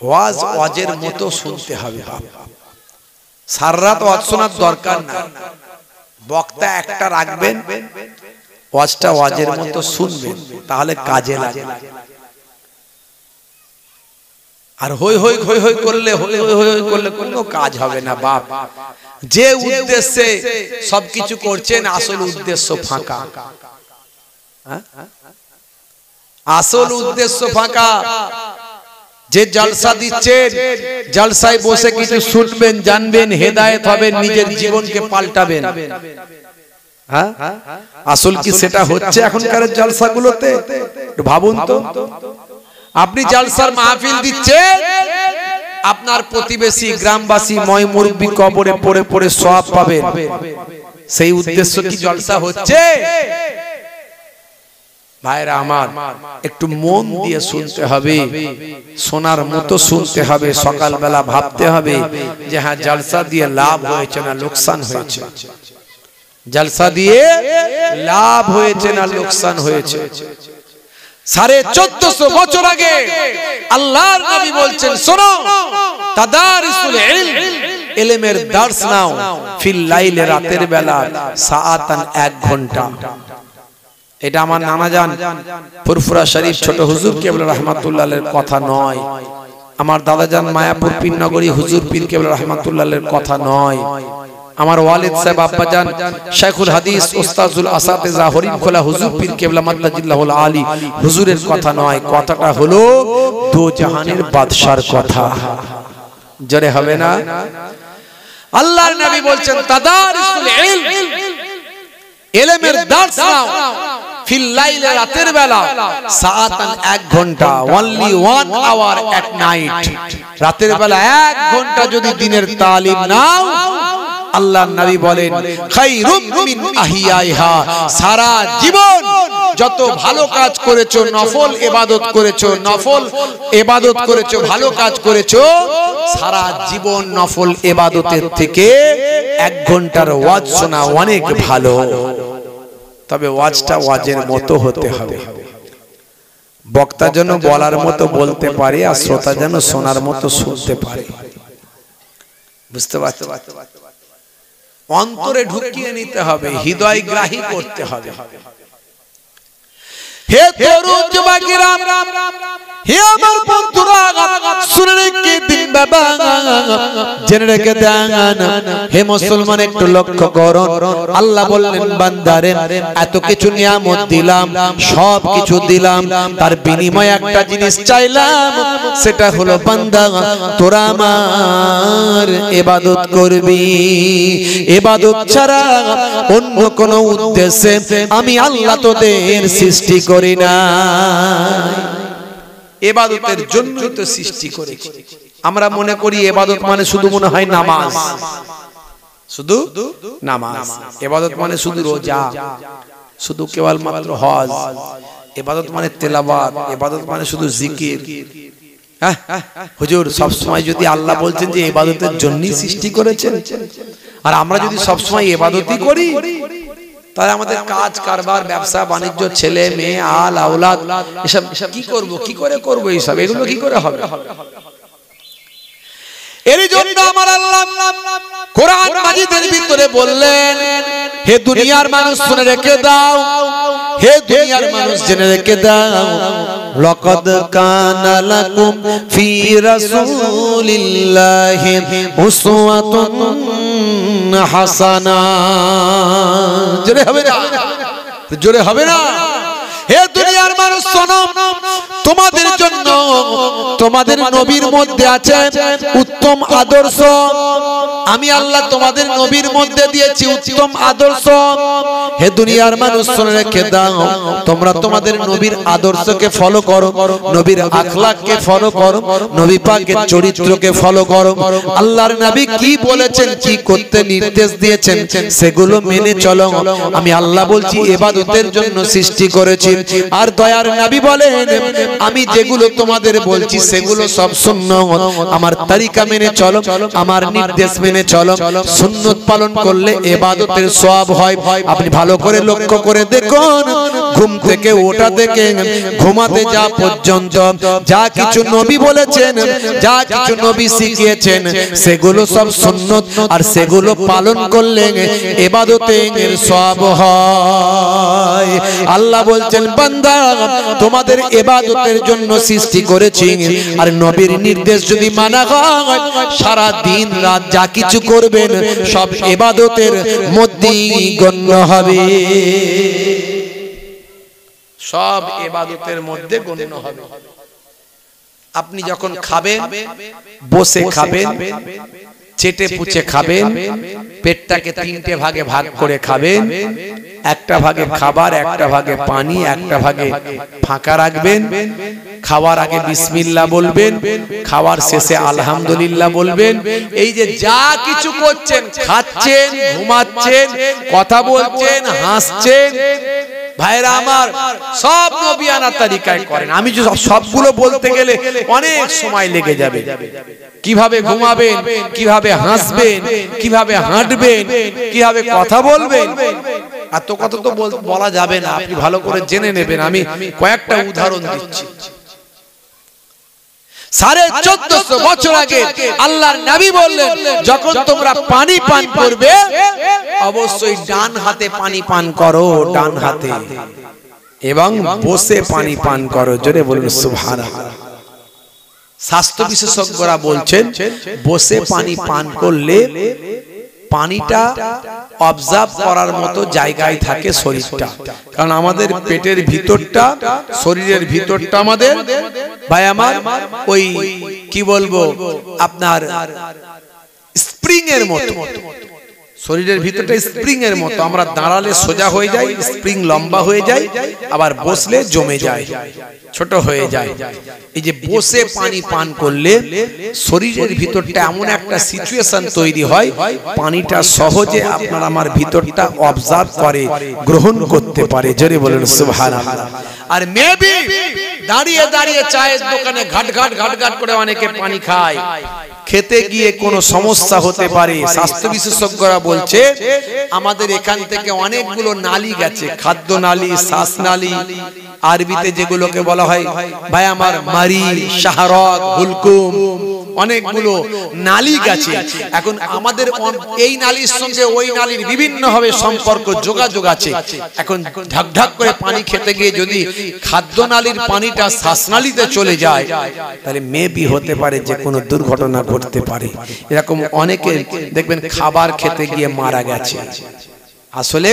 ওয়াজ ওয়াজের মতো শুনতে হবে বাবা, সারা রাত ওয়াজ শোনার দরকার নাই, বক্তা একটা রাখবেন, ওয়াজটা ওয়াজের মতো শুনবেন, তাহলে কাজে লাগে। আর হই হই হই হই করলে কোনো কাজ হবে না বাপ। যে উদ্দেশ্যে সবকিছু করছেন আসল উদ্দেশ্য ফাঁকা, আসল উদ্দেশ্য ফাঁকা। যে জলসা দিচ্ছেন, জলসায় বসে কিছু শুনবেন, জানবেন, হেদায়েত হবেন, নিজের জীবনকে পাল্টাবেন, হ্যাঁ আসল কি সেটা হচ্ছে এখনকার জলসাগুলোতে? ভাবুন তো, আপনি জলসার মাহফিল দিচ্ছেন, আপনার প্রতিবেশী গ্রামবাসী ময় মুরব্বি কবরে পড়ে পড়ে সওয়াব পাবেন, সেই উদ্দেশ্য কি জলসা হচ্ছে? ভাইরা আমার, একটু মন দিয়ে শুনতে হবে, শোনার মতো শুনতে হবে। সকালবেলা ভাবতে হবে যে হ্যাঁ জলসা দিয়ে লাভ হয়েছে না লোকসান হয়েছে, জলসা দিয়ে লাভ হয়েছে না লোকসান হয়েছে। 1450 বছর আগে আল্লাহর নবী বলছেন, শোনো, তাদারিসুল ইলম, ইলমের দার্স নাও, ফিল লাইলে, রাতের বেলা, সাআতান, 1 ঘন্টা। এটা আমার নানা জান ফুরফুরা শরীফ ছোট হুজুর কেবলা রাহমাতুল্লাহ আলাইহির কথা নয়, আমার দাদা জান মায়াপুর পীর নগরী হুজুর পীর কেবলা রাহমাতুল্লাহ আলাইহির কথা নয়, আমার ওয়ালিদ সাহেব আব্বা জান শাইখুল হাদিস উস্তাজুল আসাতিজা হরিম খোলা হুজুর পীর কেবলা মাদ্দাজিল্লাহুল আলী হুজুরের কথা নয়। কথাটা হলো দো জাহানের বাদশার কথা। জোরে হবে না? আল্লাহর নবী বলছেন, তাদারিসুল ইলম, ইলমের দার্স নাও, ফিল লাইলে, রাতের বেলা, সাআতান, 1 ঘন্টা, অনলি 1 আওয়ার এট নাইট। রাতের বেলা 1 ঘন্টা যদি দিনের তালিম নাও, আল্লাহর নবী বলেন, খায়রুম মিন আহিয়াইহা, সারা জীবন যত ভালো কাজ করেছো, নফল ইবাদত করেছো, নফল ইবাদত করেছো, ভালো কাজ করেছো, সারা জীবন নফল ইবাদতের থেকে 1 ঘন্টার ওয়াজ শোনা অনেক ভালো। তবে ওয়াজটা ওয়াজের মতো হতে হবে, বক্তা যেন বলার মতো বলতে পারে, আর শ্রোতা যেন শোনার মতো শুনতে পারে। বুঝতে পারছো? অন্তরে ঢুকিয়ে নিতে হবে, হৃদয় গ্রাহী করতে হবে। হে তরুণ যুবকেরা, হে আমার বন্ধুরা, শুনে রেখে দিন বাবা, জেনে রেখে দেন। হে মুসলমান, একটু লক্ষ্য করুন। আল্লাহ বললেন, বান্দারে এত কিছু নিয়ামত দিলাম, সব কিছু দিলাম, তার বিনিময়ে একটা জিনিস চাইলাম, সেটা হলো বান্দা তোরা আমার ইবাদত করবি। ইবাদত ছাড়া অন্য কোন উদ্দেশ্যে আমি আল্লাহ তোদের সৃষ্টি করি না, ইবাদতের জন্য তো সৃষ্টি করেছি। আমরা মনে করি ইবাদত মানে শুধু মনে হয় নামাজ, শুধু নামাজ। ইবাদত মানে শুধু রোজা, শুধু কেবলমাত্র হজ। ইবাদত মানে তেলাওয়াত, ইবাদত মানে শুধু জিকির। হ্যাঁ হুজুর, সব সময় যদি আল্লাহ বলছেন যে ইবাদতের জন্যই সৃষ্টি করেছেন, আর আমরা যদি সব সময় ইবাদতই করি, তাহলে আমাদের কাজ কারবার, ব্যবসা বাণিজ্য, ছেলে মেয়ে, আল আওলাদ, এসব কি করব, কি করে করব, এইসব এগুলো কি করে হবে? এর জন্য আমার আল্লাহ কোরআন মাজিদের ভিতরে বললেন, হে দুনিয়ার মানুষ শুনে রেখে দাও, হে দুনিয়ার মানুষ জেনে রেখে দাও, লাকাদ কানা লাকুম ফি রাসূলিল্লাহি উসওয়াতুন হাসানা। জোরে হবে না? জোরে হবে না? হে দুনিয়ার মানুষ শোনো, তোমাদের জন্য তোমাদের নবীর মধ্যে আছে উত্তম আদর্শ। আমি আল্লাহ তোমাদের নবীর মধ্যে দিয়েছি উত্তম আদর্শ। হে দুনিয়ার মানুষ শুনে রেখে দাও, তোমরা তোমাদের নবীর আদর্শকে ফলো করো, নবীর আখলাককে ফলো করো, নবী পাকের চরিত্রকে ফলো করো। আল্লাহর নবী কি বলেছেন, কি করতে নির্দেশ দিয়েছেন, সেগুলো মেনে চলো। আমি আল্লাহ বলছি ইবাদতের জন্য সৃষ্টি করেছি। আর দয়ার নবী বলেন, আমি যেগুলো তোমাদের বলছি সেগুলো সব সুন্নাত, আমার তরিকা মেনে চলো, আমার নির্দেশ মেনে চলো। সুন্নাত পালন করলে ইবাদতের সওয়াব হয়। আপনি ভালো করে লক্ষ্য করে দেখুন, ঘুম থেকে ওঠা থেকে ঘুমাতে যা পর্যন্ত যা কিছু নবী বলেছেন, যা কিছু নবী শিখিয়েছেন, সেগুলো সব সুন্নাত, আর সেগুলো পালন করলে ইবাদতের সওয়াব হয়। আল্লাহ বলছেন, বান্দা তোমাদের ইবাদতের জন্য সৃষ্টি করেছি, আর নবীর নির্দেশ যদি মানা হয়, সারা দিন রাত যা কিছু করবেন সব ইবাদতের মধ্যেই গণ্য হবে, সব ইবাদতের মধ্যে গণ্য হবে। আপনি যখন খাবেন, বসে খাবেন, চেটে পুচে খাবেন, পেটটাকে তিনটে ভাগে ভাগ করে খাবেন, একটা ভাগে খাবার, একটা ভাগে পানি, একটা ভাগে ফাঁকা রাখবেন। খাওয়ার আগে বিসমিল্লাহ বলবেন, খাওয়ার শেষে আলহামদুলিল্লাহ বলবেন। এই যে যা কিছু করছেন, খাচ্ছেন, ঘুমাচ্ছেন, কথা বলছেন, হাসছেন, ভাইরা আমার, সব নবিয়ানা তরিকায় করেন। আমি যে সবগুলো বলতে গেলে অনেক সময় লেগে যাবে। কিভাবে ঘুমাবেন, কিভাবে হাসবেন, কিভাবে হাঁটবেন, কিভাবে কথা বলবেন, এত কথা তো বলা যাবে না, আপনি ভালো করে জেনে নেবেন। আমি কয়েকটা উদাহরণ দিচ্ছি। 1450 বছর আগে আল্লাহর নবী বললেন, যখন তোমরা পানি পান করবে অবশ্যই ডান হাতে পানি পান করো, ডান হাতে, এবং বসে পানি পান করো। জোরে বলুন সুবহানাল্লাহ। স্বাস্থ্য বিশেষজ্ঞরা বলছেন, বসে পানি পান করলে পানিটা অবজার্ভ করার মতো জায়গায় থাকে শরীরটা। কারণ আমাদের পেটের ভিতরটা, শরীরের ভিতরটা আমাদের, ভাই আমার, ওই কি বলবো আপনার স্প্রিং এর মতো, শরীরের ভিতরটা স্প্রিং এর মতো। আমরা দাঁড়ালে সোজা হয়ে যায়, স্প্রিং লম্বা হয়ে যায়, আবার বসলে জমে যায়, ছোট হয়ে যায়। এই যে বসে পানি পান করলে শরীরের ভিতরটা এমন একটা সিচুয়েশন তৈরি হয়, পানিটা সহজে আপনার আমার ভিতরটা অবজার্ভ করে, গ্রহণ করতে পারে। জোরে বলেন সুবহানাল্লাহ। আর মেবি দাঁড়িয়ে দাঁড়িয়ে চায়ের দোকানে ঘাট ঘাট ঘাট ঘাট করে অনেকে পানি খায়, খেতে গিয়ে কোনো সমস্যা হতে পারে। স্বাস্থ্য বিশেষজ্ঞরা বলছে, আমাদের এখান থেকে অনেকগুলো নালী গেছে, খাদ্য নালী, শ্বাস নালী, আরবিতে যেগুলোকে বলা হয় ভাই আমার মারি, শাহরত, হুলকুম, অনেকগুলো নালী গেছে। এখন আমাদের এই নালীর সঙ্গে ওই নালীর বিভিন্ন ভাবে সম্পর্ক, যোগাযোগ আছে। এখন ঢাক ঢাক করে পানি খেতে গিয়ে যদি খাদ্য নালীর পানিটা শ্বাসনালীতে চলে যায়, তাহলে মেবি হতে পারে যে কোনো দুর্ঘটনা ঘটতে পারে। এরকম অনেকে দেখবেন খাবার খেতে গিয়ে মারা গেছে। আসলে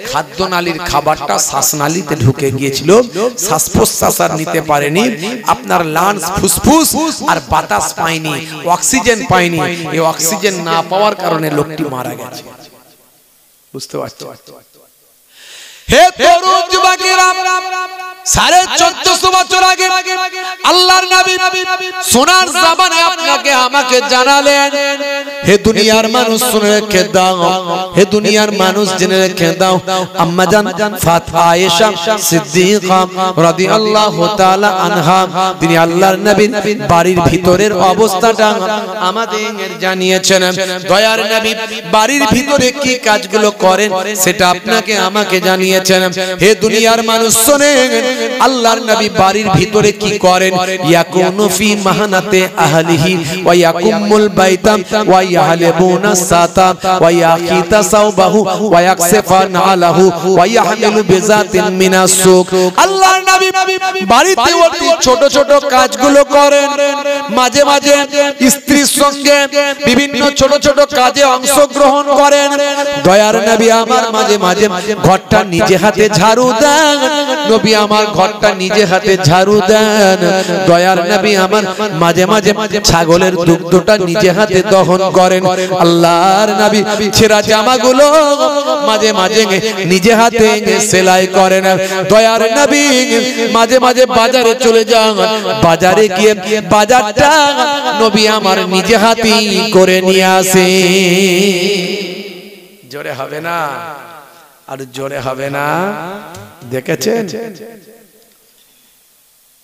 খাদ্যনালীর খাবারটা শ্বাসনালীতে ঢুকে গিয়েছিল, শ্বাস প্রশ্বাস আর নিতে পারেনি, আপনার লাংস, ফুসফুস আর বাতাস পায়নি, অক্সিজেন পায়নি। এই অক্সিজেন না পাওয়ার কারণে লোকটি মারা গেছে। বুঝতে পারছো? হে তরুণ যুবকেরা, 1450 বছর আগে আল্লাহর নবী সোনার জামানে আপনাকে আমাকে জানালেন, হে দুনিয়ার মানুষ শুনে রেখে দাও, হে দুনিয়ার মানুষ জেনে রেখে দাও, আম্মা জান ফাতিমা আয়েশা সিদ্দিকা রাদিয়াল্লাহু তাআলা আনহা, তিনি আল্লাহর নবীর বাড়ির ভিতরের অবস্থাটা আমাদের জানিয়েছেন। দয়ার নবী বাড়ির ভিতরে কি কাজগুলো করেন সেটা আপনাকে আমাকে জানিয়েছেন। হে দুনিয়ার মানুষ শুনেন, আল্লাহর নবী বাড়ির ভিতরে কি করেন? ইয়াকুনু ফি মাহানাতে আহলিহি ওয়া ইয়াকুমুল বাইতা ওয়া ইয়াহলিবুনা সাতা ওয়া ইয়াকিতা সাওবাহু ওয়া ইয়াকসিফা নালাহু ওয়া ইয়াহমিলু বিজাতিন মিনাস সুক। আল্লাহর নবী বাড়িতে অতি ছোট ছোট কাজগুলো করেন, মাঝে মাঝে স্ত্রীর সঙ্গে বিভিন্ন ছোট ছোট কাজে অংশগ্রহণ করেন। দয়ার নবী আমার মাঝে মাঝে ঘরটা নিজে হাতে ঝাড়ু দেন। নবী আমার আমার ঘরটা নিজে হাতে ঝাড়ু দেন। দয়ার নবী আমার মাঝে মাঝে ছাগলের দুগ্ধটা নিজে হাতে দহন করেন। আল্লাহর নবী ছেঁড়া জামাগুলো মাঝে মাঝে নিজে হাতে সেলাই করেন। দয়ার নবী মাঝে মাঝে বাজারে চলে যান, বাজারে গিয়ে বাজারটা নবী আমার নিজে হাতে করে নিয়ে আসে। জোরে হবে না, আর জোরে হবে না। দেখেছেন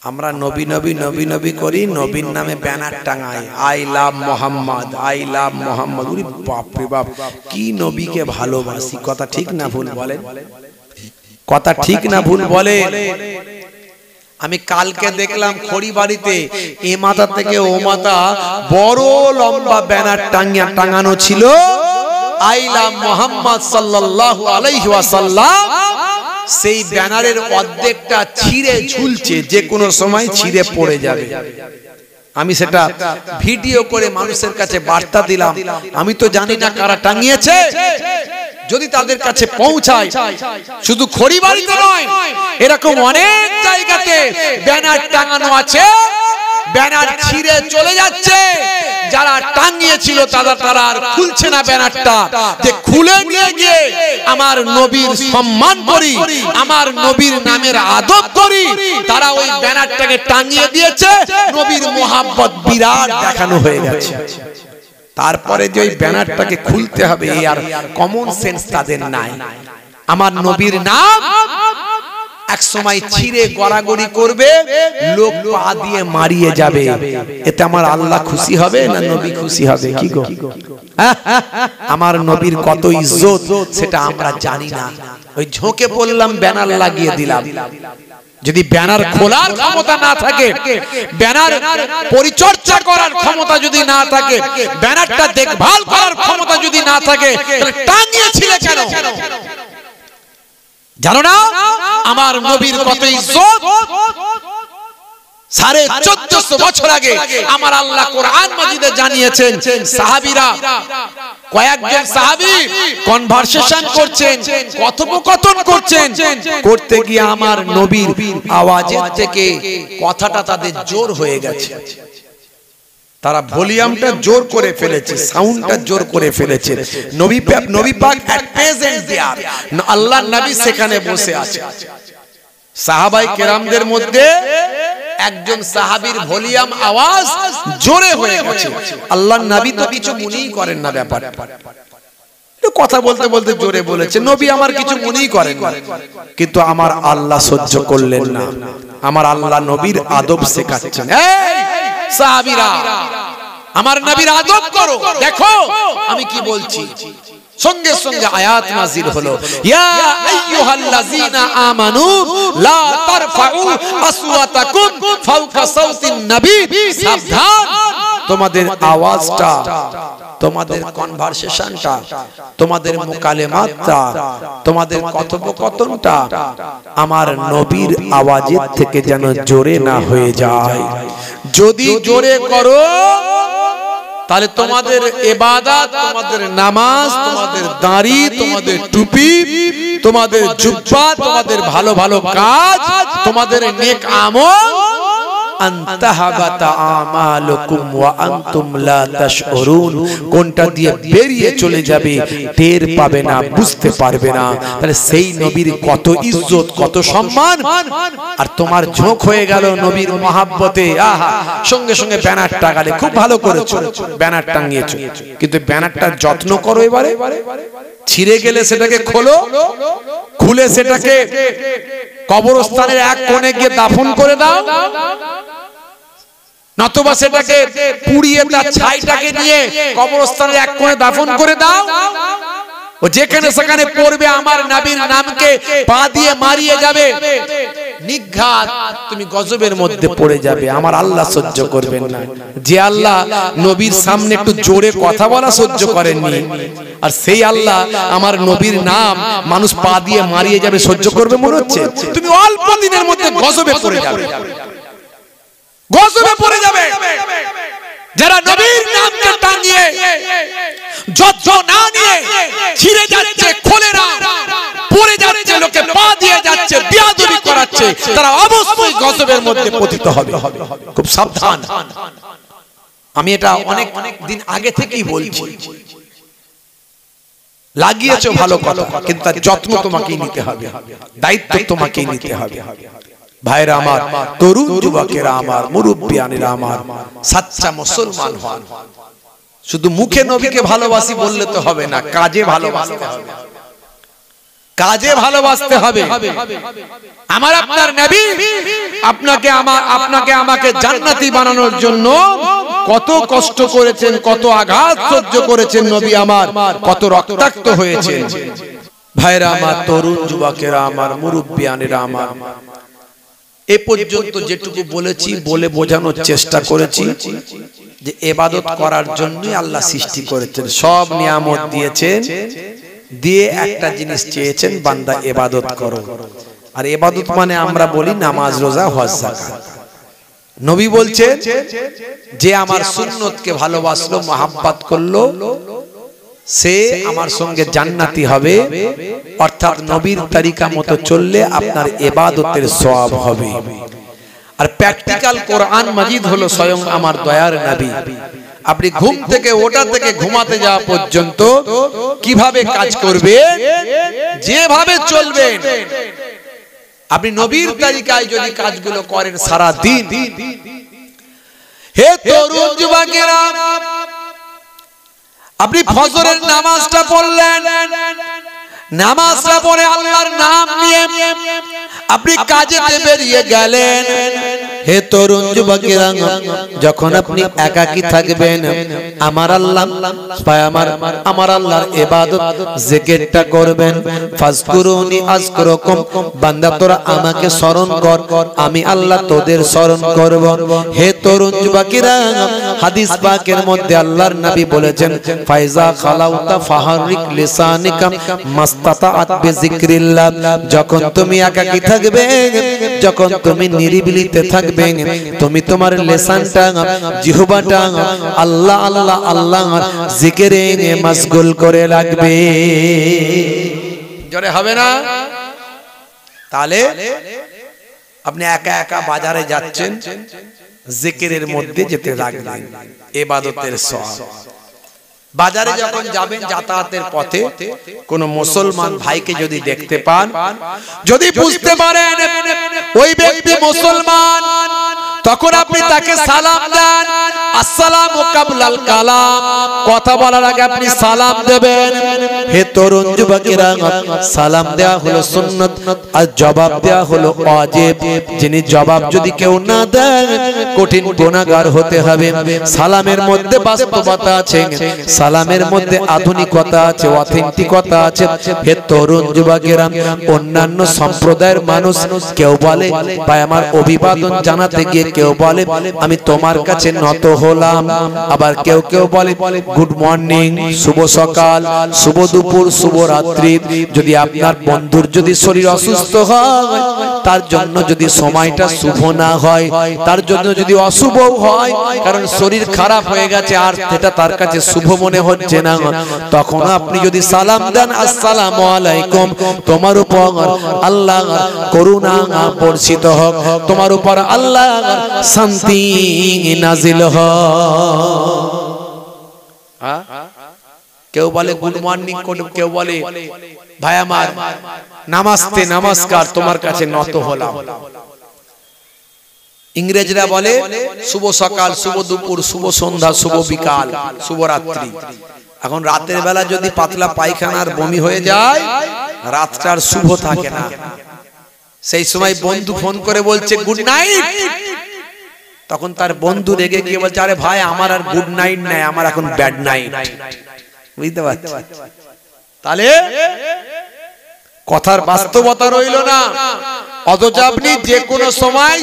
আমরা নবী নবী নবী নবী করি, নবীর নামে ব্যানার টাঙাই, I love Mohammad, I love Mohammad. ওরে বাপ রে বাপ, কি নবীকে ভালোবাসি। কথা ঠিক না ভুল বলেন? কথা ঠিক না ভুল বলেন? আমি কালকে দেখলাম খড়িবাড়িতে এ মাথা থেকে ও মাথা বড় লম্বা ব্যানার টাঙানো ছিল, আই লাভ মোহাম্মদ সাল্লাল্লাহু আলাইহি ওয়াসাল্লাম। সেই ব্যানারের অর্ধেকটা ছিঁড়ে ঝুলছে, যে কোনো সময় ছিঁড়ে পড়ে যাবে। আমি সেটা ভিডিও করে মানুষের কাছে বার্তা দিলাম। আমি তো জানি না কারা টাঙিয়েছে, যদি তাদের কাছে পৌঁছায়। শুধু খড়িবাড়িতে নয়, এরকম অনেক জায়গাতে ব্যানার টাঙানো আছে, ব্যানার ছিঁড়ে চলে যাচ্ছে। যারা টাঙিয়েছিল তারা আর খুলছে না ব্যানারটা, যে খুলে নিয়ে গিয়ে আমার নবীর সম্মান করি, আমার নবীর নামের আদব করি। তারা ওই ব্যানারটাকে টাঙিয়ে দিয়েছে, নবীর মোহাব্বত বিরাট দেখানো হয়ে গেছে। তারপরে যে ওই ব্যানারটাকে খুলতে হবে, এই আর কমন সেন্স তাদের নাই। আমার নবীর নাম এক সময় ছিঁড়ে গড়াগড়ি করবে, লোক পা দিয়ে মারিয়ে যাবে। এতে আমার আল্লাহ খুশি হবে না নবী খুশি হবে? কি গো, আমার নবীর কত ইজ্জত সেটা আমরা জানি না। ওই ঝোঁকে পড়লাম, ব্যানার লাগিয়ে দিলাম। যদি ব্যানার খোলার ক্ষমতা না থাকে, ব্যানার পরিচর্যা করার ক্ষমতা যদি না থাকে, ব্যানারটা দেখভাল করার ক্ষমতা যদি না থাকে, তাহলে টাঙিয়েছিলে কেন? জানো না আমার নবীর কত ইজ্জত? 1450 বছর আগে আমার আল্লাহ কোরআন মাজিদে জানিয়েছেন। সাহাবীরা, কয়েকজন সাহাবী কনভারসেশন করছেন, কথোপকথন করছেন, করতে গিয়ে আমার নবীর আওয়াজের থেকে কথাটা তাদের জোর হয়ে গেছে। তারা ভলিউমটা জোর করে ফেলেছে, সাউন্ডটা জোর করে ফেলেছে। নবী পাক এট প্রেজেন্ট দেয়ার, আল্লাহর নবী সেখানে বসে আছে। সাহাবায়ে কেরামদের মধ্যে একজন সাহাবীর ভলিউম আওয়াজ জোরে হয়ে গেছে। আল্লাহর নবী তো কিছু মনেই করেন না ব্যাপারটা, কথা বলতে বলতে জোরে বলেছে। নবী আমার কিছু মনেই করেন না, কিন্তু আমার আল্লাহ সহ্য করলেন না। আমার আল্লাহ নবীর আদব শেখাচ্ছেন। এই সাহাবীরা, আমার নবীর আদব করো। দেখো আমি কি বলছি। সঙ্গে সঙ্গে আয়াত নাযিল হলো, ইয়া আইয়ুহাল্লাযীনা আমানু লা তারফাউ আসওয়াতাকুম ফাওকা সাওতিন নবী। সাবধান, তোমাদের আওয়াজটা, তোমাদের কনভারসেশনটা, তোমাদের মুকালেমাতটা, তোমাদের কথোপকথনটা আমার নবীর আওয়াজের থেকে যেন জোরে না হয়ে যায়। যদি জোরে করো তাহলে তোমাদের ইবাদত, তোমাদের নামাজ, তোমাদের দাড়ি, তোমাদের টুপি, তোমাদের জুব্বা, তোমাদের ভালো ভালো কাজ, তোমাদের নেক আমল আনতাহাবাতা আমালুকুম ওয়া আনতুম লা তাশউরুন, কোনটা দিয়ে বেরিয়ে চলে যাবে টের পাবে না, বুঝতে পারবে না। তাহলে সেই নবীর কত ইজ্জত, কত সম্মান, আর তোমার ঝোঁক হয়ে গেল নবীর মহাব্বতে। আহা, সঙ্গে সঙ্গে ব্যানার টাঙালে, খুব ভালো করেছো, ব্যানার টাঙিয়েছো, কিন্তু ব্যানারটার যত্ন করো। এবারে ছিঁড়ে গেলে সেটাকে খোলো, খুলে সেটাকে কবরস্থানের এক কোণে গিয়ে দাফন করে দাও, নতুবা সেটাকে পুড়িয়ে তার ছাইটাকে নিয়ে কবরস্থানের এক কোণে দাফন করে দাও। ও যেখানে সেখানে পড়বে, আমার নবীর নামকে পা দিয়ে মারিয়ে যাবে, নিঘাত তুমি গজবের মধ্যে পড়ে যাবে। আমার আল্লাহ সহ্য করবেন না। যে আল্লাহ নবীর সামনে একটু জোরে কথা বলা সহ্য করেননি, আর সেই আল্লাহ আমার নবীর নাম মানুষ পা দিয়ে মারিয়ে যাবে সহ্য করবে মনে হচ্ছে? তুমি অল্প দিনের মধ্যে গজবে পড়ে যাবে, গজবে পড়ে যাবে। যারা নবীর নামকে টাঙিয়ে যত্ন না নিয়ে ছিঁড়ে যাচ্ছে, খোলে না, পড়ে যাচ্ছে, লোকে পা দিয়ে যাচ্ছে, বিয়াদবি করাচ্ছে, তারা অবশ্যই গজবের মধ্যে পতিত হবে। খুব সাবধান। আমি এটা অনেক দিন আগে থেকেই বলছি। লাগিয়েছো ভালো কথা, কিন্তু তার যত্ন তোমাকেই নিতে হবে, দায়িত্ব তোমাকেই নিতে হবে। ভাইরা আমার, তরুণ যুবকেরা আমার, মুরব্বিয়ানেরা আমার, সাচ্চা মুসলমান হন। শুধু মুখে নবীকে ভালোবাসি বললে তো হবে না, কাজে ভালোবাসতে হবে, কাজে ভালোবাসতে হবে। আমার আপনার নবী আপনাকে আমাকে জান্নাতি বানানোর জন্য কত কষ্ট করেছেন, কত আঘাত সহ্য করেছেন নবী আমার, কত রক্তাক্ত হয়েছেন। ভাইরা আমার, তরুণ যুবকেরা আমার, মুরব্বিয়ানেরা আমার, এ পর্যন্ত যেটুকু বলেছি বলে বোঝানোর চেষ্টা করেছি যে ইবাদত করার জন্যই আল্লাহ সৃষ্টি করেছেন, সব নিয়ামত দিয়েছেন, দিয়ে একটা জিনিস চেয়েছেন, বান্দা ইবাদত করো। আর ইবাদত মানে আমরা বলি নামাজ, রোজা, হজ, যাকাত। নবী বলছেন যে আমার সুন্নতকে ভালোবাসলো, মহাব্বত করলো, সে আমার সঙ্গে জান্নাতি হবে। অর্থাৎ নবীর তরিকা মতো চললে আপনার ইবাদতের সওয়াব হবে। আর প্র্যাকটিক্যাল কোরআন মাজিদ হলো স্বয়ং আমার দয়ার নবী। আপনি ঘুম থেকে ওঠা থেকে ঘুমাতে যাওয়া পর্যন্ত কিভাবে কাজ করবেন, যেভাবে চলবেন, আপনি নবীর তরিকায় যদি কাজগুলো করেন সারা দিন। হে তরুণ যুবকেরা, আপনি ফজরের নামাজটা পড়লেন, নামাজটা পড়ে আল্লাহর নাম নিয়ে আপনি কাজেতে বেরিয়ে গেলেন। হে তরুণ যুবকেরা, যখন আপনি একাকী থাকবেন, আমার আল্লাহর ইবাদত জিকিরটা করবেন। ফাজকুরুনি আযকুরুকুম, বান্দা তোরা আমাকে স্মরণ কর, আমি আল্লাহ তোদের স্মরণ করব। হে তরুণ যুবকেরা, হাদিস পাকের মধ্যে আল্লাহর নবী বলেছেন, ফাইজা খালাউতা ফাহারিক লিসানিকা মাস্তাতাআত বিযিকরিল্লাহ, যখন তুমি একাকী থাকবে, যখন তুমি নিরিবিলিতে থাকবে, তুমি তোমার লিসানটা, জিহ্বাটা আল্লাহ আল্লাহ আল্লাহর জিকিরে মশগুল করে রাখবে। জোরে হবে না? তাহলে আপনি একা একা বাজারে যাচ্ছেন, জিকিরের মধ্যে যেতে লাগবেন, ইবাদতের সওয়াব। বাজারে যখন যাবেন, যাতায়াতের পথে কোন মুসলমান ভাইকে যদি দেখতে পান, যদি বুঝতে পারেন ওই ব্যক্তি মুসলমান, তখন আপনি তাকে সালাম দেন। আসসালামু কাবলাল কালাম, কথা বলার আগে আপনি সালাম দেবেন। হে তরুণ যুবকেরা, সালাম দেওয়া হলো সুন্নাত, আর জবাব দেওয়া হলো ওয়াজিব। যিনি জবাব যদি কেউ না দেন, কঠিন গুনাহগার হতে হবে। সালামের মধ্যে বাস্তবতা আছে, সালামের মধ্যে আধুনিকতা আছে, অথেন্টিকতা আছে। হে তরুণ যুবকেরা, অন্যান্য সম্প্রদায়ের মানুষ কেউ বলে ভাই আমার অভিবাদন জানাতে গিয়ে কেউ বলে আমি তোমার কাছে নত হলাম, আবার কেউ কেউ বলে গুড মর্নিং, শুভ সকাল, শুভ দুপুর, শুভ রাত্রি। যদি আপনার বন্ধুর যদি শরীর অসুস্থ হয়, তার জন্য যদি সময়টা শুভ না হয়, তার জন্য যদি অশুভ হয়, কারণ শরীর খারাপ হয়ে গেছে আর সেটা তার কাছে শুভ মনে হচ্ছে না, তখন আপনি যদি সালাম দেন আসসালামু আলাইকুম, তোমার উপর আল্লাহ করুণা বর্ষিত হোক, তোমার উপর আল্লাহ শান্তি নাজিল হোক। কেউ বলে গুড মর্নিং, কেউ বলে ভাই আমার নামাস্তে, নমস্কার, তোমার কাছে নত হলাম। ইংরেজরা বলে শুভ সকাল, শুভ দুপুর, শুভ সন্ধ্যা, শুভ বিকাল, শুভ রাত্রি। এখন রাতের বেলা যদি পাতলা পায়খানার বমি হয়ে যায়, রাতটার শুভ থাকে না। সেই সময় বন্ধু ফোন করে বলছে গুড নাইট, তখন তার বন্ধু রেগে গিয়ে বলছে আরে ভাই আমার আর গুড নাইট নাই, আমার এখন ব্যাড নাইট। বুঝতে পারছেন? তাহলে কথার বাস্তবতা রইল না। অথচ আপনি যে কোনো সময়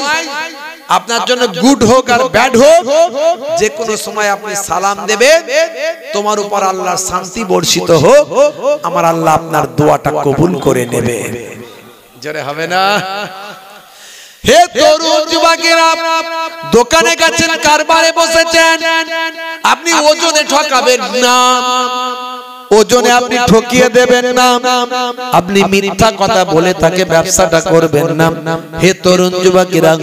আপনার জন্য গুড হোক আর ব্যাড হোক, যে কোনো সময় আপনি সালাম দেবেন, তোমার উপর আল্লাহর শান্তি বর্ষিত হোক, আমার আল্লাহ আপনার দোয়াটা কবুল করে নেবে। জোরে হবে না? হে তরুণ যুবকেরা, দোকানে গেছেন, কারবারে বসেছেন, আপনি ওজনে ঠকাবেন না। ওজনে আপনি ঠকিয়ে দেবেন না, আপনি মিথ্যা কথা বলে তাকে ব্যবসাটা করবেন না। হে তরুণ যুবকেরা,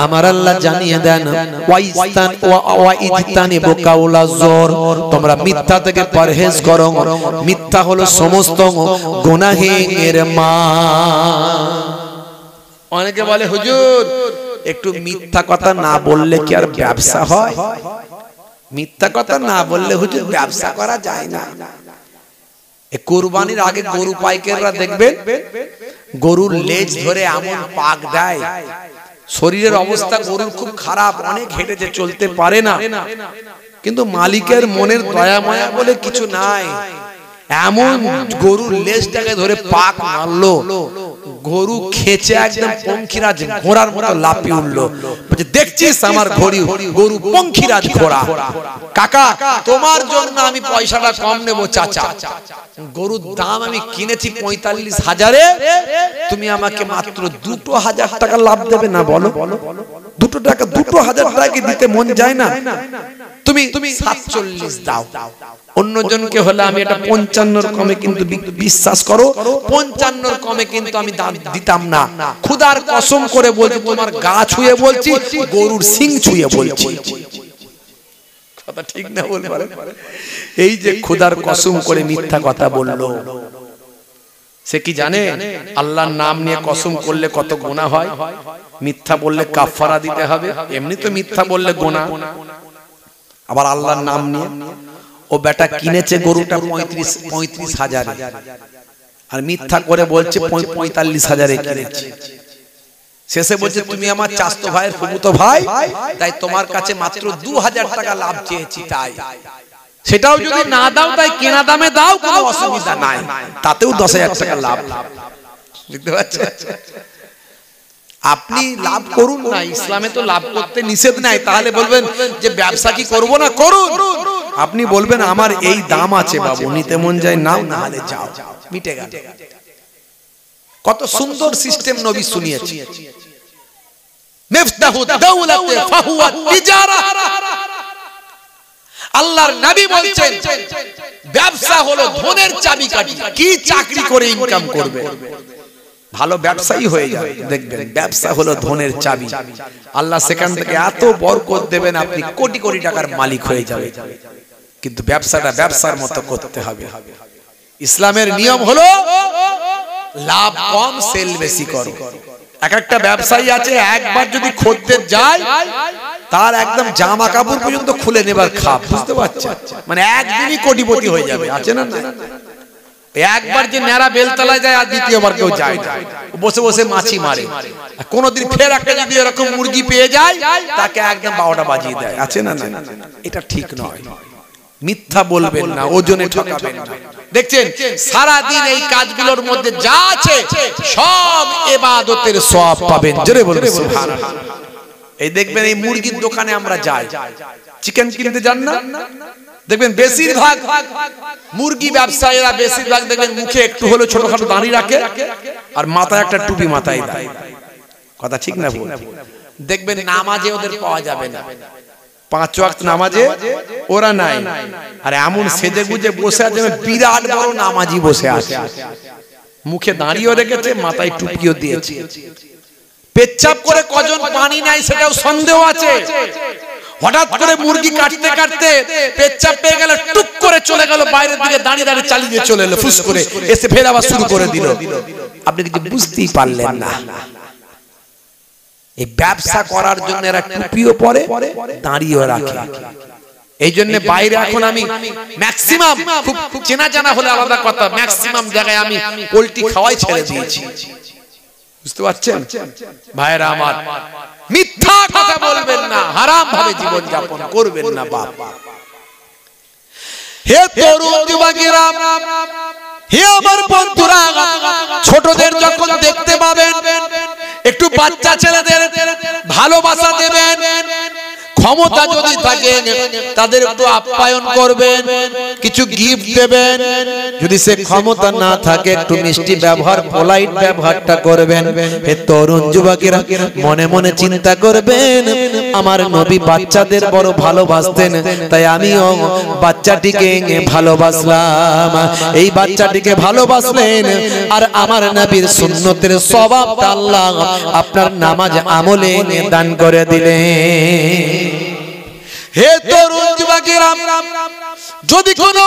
আমার আল্লাহ জানিয়ে দেন ওয়াইজতানিবু কাউলা জোর, তোমরা মিথ্যা থেকে পরহেজ করো। মিথ্যা হলো সমস্ত গুনাহের মা। অনেকে বলে হুজুর একটু মিথ্যা কথা না বললে কি আর ব্যবসা হয়? মিথ্যা কথা না বললে হুজুর ব্যবসা করা যায় না। এই কুরবানির আগে গরু পাইকাররা দেখবেন গরুর লেজ ধরে এমন পাক দেয়, শরীরের অবস্থা গরুর খুব খারাপ, অনেক হেঁটেছে, চলতে পারে না, কিন্তু মালিকের মনের দয়া মায়া বলে কিছু নাই, এমন গরুর লেজটাকে ধরে পাক মারলো, গরু খেচে একদম পঙ্খিরাজ ঘোড়ার মতো লাফিয়ে উঠলো। বলছে দেখছিস আমার গরু পঙ্খিরাজ ঘোড়া। কাকা তোমার জন্য আমি পয়সাটা কম নেবো চাচা, গরুর দাম আমি কিনেছি 45,000-এ, তুমি আমাকে মাত্র 2,000 টাকা লাভ দেবে না? বলো 2,000 টাকা দিতে মন যায় না? তুমি 47 দাও। অন্যজনকে হলে আমি এটা 55-র কমে কিন্তু বিশ্বাস করো 55-র কমে কিন্তু আমি দাম দিতাম না। খুদার কসম করে বলছি, তোমার গা ছুঁয়ে বলছি, গরুর সিং ছুঁয়ে বলছি, কথা ঠিক না বলে এই যে খুদার কসম করে মিথ্যা কথা বললো, সে কি জানে আল্লাহর নাম নিয়ে কসম করলে কত গুনাহ হয়? মিথ্যা বললে কাফারা দিতে হবে, এমনি তো মিথ্যা বললে গুনাহ, আবার আল্লাহর নাম নিয়ে। ও বেটা কিনেছে গরুটা 35,000-এ, আর মিথ্যা করে বলছে 45,000-এ কিনেছে। শেষে বলছে তুমি আমার চাচতো ভাইয়ের ফুফুতো ভাই, তাই তোমার কাছে মাত্র 2,000 টাকা লাভ চেয়েছি, তাই সেটাও যদি না দাও তাই কেনা দামে দাও, কোনো অসুবিধা নাই, তাতেও 10,000 টাকা লাভ। বুঝতে পারছেন? আপনি লাভ করুন না, ইসলামে তো লাভ করতে নিষেধ নাই। তাহলে বলবেন যে ব্যবসা কি করব না? করুন। আপনি বলবেন আমার এই দাম আছে বাবু, নিতে মন যায় নাও, না হলে যাও, মিটে গেল। কত সুন্দর সিস্টেম নবী শুনিয়েছে। মিফতাহু দাওলাতে ফাহুয়া তিজারা, আল্লাহর নবী বলছেন ব্যবসা হলো ধনের চাবিকাঠি। কি চাকরি করে ইনকাম করবে, ভালো ব্যবসায়ী হয়ে যাবে, দেখবেন ব্যবসা হলো ধনের চাবি। আল্লাহ সেখান থেকে এত বরকত দেবেন, আপনি কোটি কোটি টাকার মালিক হয়ে যাবে। কিন্তু ব্যবসাটা ব্যবসার মতো করতে হবে। ইসলামের নিয়ম হলো লাভ কম সেল বেশি করো। এক একটা ব্যবসায়ী আছে, একবার যদি খদ্দের যায় তার একদম জামা কাপড় পর্যন্ত খুলে নেবার খাপ, বুঝতে পারছেন? মানে একদিনই কোটিপতি হয়ে যাবে, আছে না? একবার যে নেড়া বেলতলায় যায় আর দ্বিতীয়বার কেউ যায় না, বসে বসে মাছি মারে। কোনদিন ফের একটা যদি এরকম মুরগি পেয়ে যায় তাকে একদম 12টা বাজিয়ে দেয়, আছে না? এটা ঠিক নয়। মিথ্যা বলবেন না, ওজনে ঠকাবেন না। দেখছেন সারা দিন এই কাজগুলোর মধ্যে যা আছে সব ইবাদতের সওয়াব পাবেন। জোরে বলুন সুবহানাল্লাহ। এই দেখবেন এই মুরগির দোকানে আমরা যাই, চিকেন কিনতে যান না, দেখবেন বেশিরভাগ মুরগি ব্যবসায়ীরা বেশিরভাগ দেখবেন মুখে একটু হলো ছোটখাটো দাড়ি রাখে আর মাথায় একটা টুপি মাথায় দেয়। কথা ঠিক না ভুল? দেখবেন নামাজে ওদের পাওয়া যাবে না, 5 ওয়াক্ত নামাজে ওরা নাই, আর এমন সেজে গুজে বসে আছে, বিরাট বড় নামাজি বসে আছে, মুখে দাঁড়িয়েও রেখেছে, মাথায় টুপিও দিয়েছে। পেচ্ছাপ করে কজন পানি নাই সেটাও সন্দেহ আছে। হঠাৎ করে মুরগি কাটতে কাটতে পেচ্ছাপ পেয়ে গেল, টুক করে চলে গেল বাইরের দিকে, দাঁড়িয়ে দাঁড়িয়ে চালিয়ে দিয়ে চলে এলো, ফুস করে এসে ফের আবার শুরু করে দিল। আপনি কিছু বুঝতেই পারলেন না। এই ব্যবসা করার জন্য এরা টুপিও পরে, দাঁড়িয়েও রাখে। এই জন্য বাইরে এখন আমি ম্যাক্সিমাম, খুব চেনা জানা হলে আলাদা কথা, ম্যাক্সিমাম জায়গায় আমি পোল্ট্রি খাওয়াই ছেড়ে দিয়েছি। বুঝতে পারছেন ভাইরা আমার? মিথ্যা কথা বলবেন না, হারাম ভাবে জীবন যাপন করবেন না বাপ। হে তরুণ যুবকেরা, হে আমার বন্ধুরা, ছোটদের যখন দেখতে পাবেন একটু বাচ্চা ছেলেদের ভালোবাসা দেবেন, ক্ষমতা যদি থাকে তাদের একটু আপ্যায়ন করবেন, কিছু গিফট দেবেন। যদি সে ক্ষমতা না থাকে একটু মিষ্টি ব্যবহার, পোলাইট ব্যবহারটা করবেন। হে তরুণ যুবকেরা, মনে মনে চিন্তা করবেন, আমার নবী বাচ্চাদের বড় ভালোবাসতেন, তাই আমিও বাচ্চাটিকে ভালোবাসলাম। এই বাচ্চাটিকে ভালোবাসলেন আর আমার নবীর সুন্নতের সওয়াবটা আল্লাহ আপনার নামাজ আমলে দান করে দিলেন। হে তরুণ যুবকেরা, যদি কোনো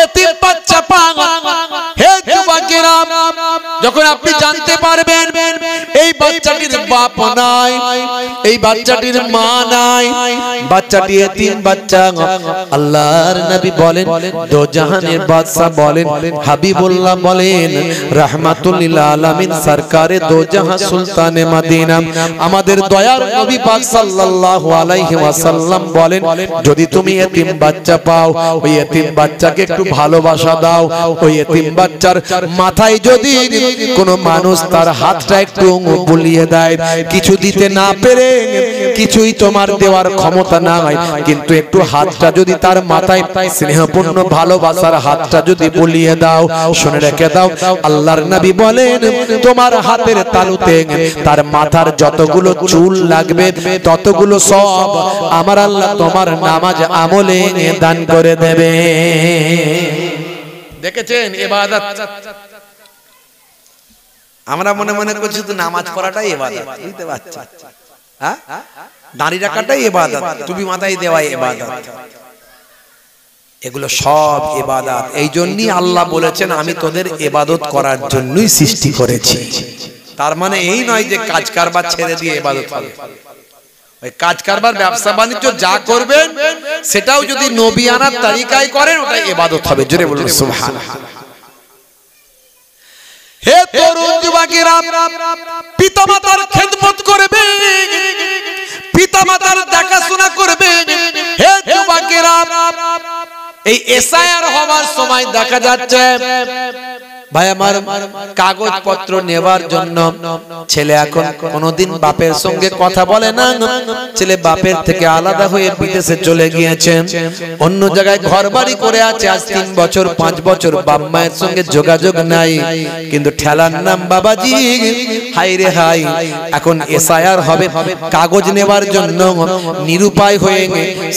এতিম বাচ্চা পান, হে যুবকেরা, যখন আপনি জানতে পারবেন এই বাচ্চাটির বাপ নাই, এই বাচ্চাটির মা নাই, বাচ্চাটি এতিম বাচ্চা, আল্লাহর নবী বলেন, দো জাহানের বাদশা বলেন, হাবিবুল্লাহ বলেন, রাহমাতুল লিল আলামিন সরকারে দো জাহান সুলতানে মদিনা, আমাদের দয়ার নবী পাক সাল্লাল্লাহু আলাইহি ওয়াসাল্লাম বলেন, যদি তুমি এতিম বাচ্চা পাও, ওই এতিম বাচ্চাকে একটু ভালোবাসা দাও। ওই এতিম বাচ্চার মাথায় যদি কোনো মানুষ তার হাতটা একটু বুলিয়ে দেয়, কিছু দিতে না পেরে, কিছুই তোমার দেওয়ার ক্ষমতা নাই, কিন্তু একটু হাতটা যদি তার মাথায় স্নেহপূর্ণ ভালোবাসার হাতটা যদি বুলিয়ে দাও, শুনে রেখে দাও, আল্লাহর নবী বলেন, তোমার হাতের তালুতে তার মাথার যতগুলো চুল লাগবে ততগুলো সব আমার আল্লাহ তোমার নামাজ আমলে দান করে দেবে। দেখেছেন ইবাদত? আমরা মনে মনে করছি তো নামাজ পড়াটাই ইবাদত, বুঝতে পারছেন? হ্যাঁ, দাড়ি রাখাটাই ইবাদত, টুপি মাথায় দেওয়া ইবাদত, এগুলো সব ইবাদত। এই জন্যই আল্লাহ বলেছেন, আমি তোদের ইবাদত করার জন্যই সৃষ্টি করেছি। তার মানে এই নয় যে কাজ কারবার ছেড়ে দিয়ে ইবাদত হবে। ওই কাজ কারবার, ব্যবসা বাণিজ্য যা করবেন সেটাও যদি নবিয়ানার তরিকায় করেন, ওটা ইবাদত হবে। জোরে বলুন সুবহানাল্লাহ। হে তরুণ যুবকেরা, পিতামাতার খেদমত করবে, পিতামাতার দেখাশোনা করবে। হে যুবকেরা, এই এসআইআর হওয়ার সময় দেখা যাচ্ছে ভাই আমার কাগজপত্র নেবার জন্য ছেলে এখন কোনোদিন বাপের সঙ্গে কথা বলে না, ছেলে বাপের থেকে আলাদা হয়ে বিদেশে চলে গিয়েছে, অন্য জায়গায় ঘর বাড়ি করে আছে, আজ 3 বছর 5 বছর বাপ মায়ের সঙ্গে যোগাযোগ নাই, কিন্তু ঠেলার নাম বাবাজি। হাই রে হাই, এখন এসআইআর হবে, কাগজ নেবার জন্য নিরুপায় হয়ে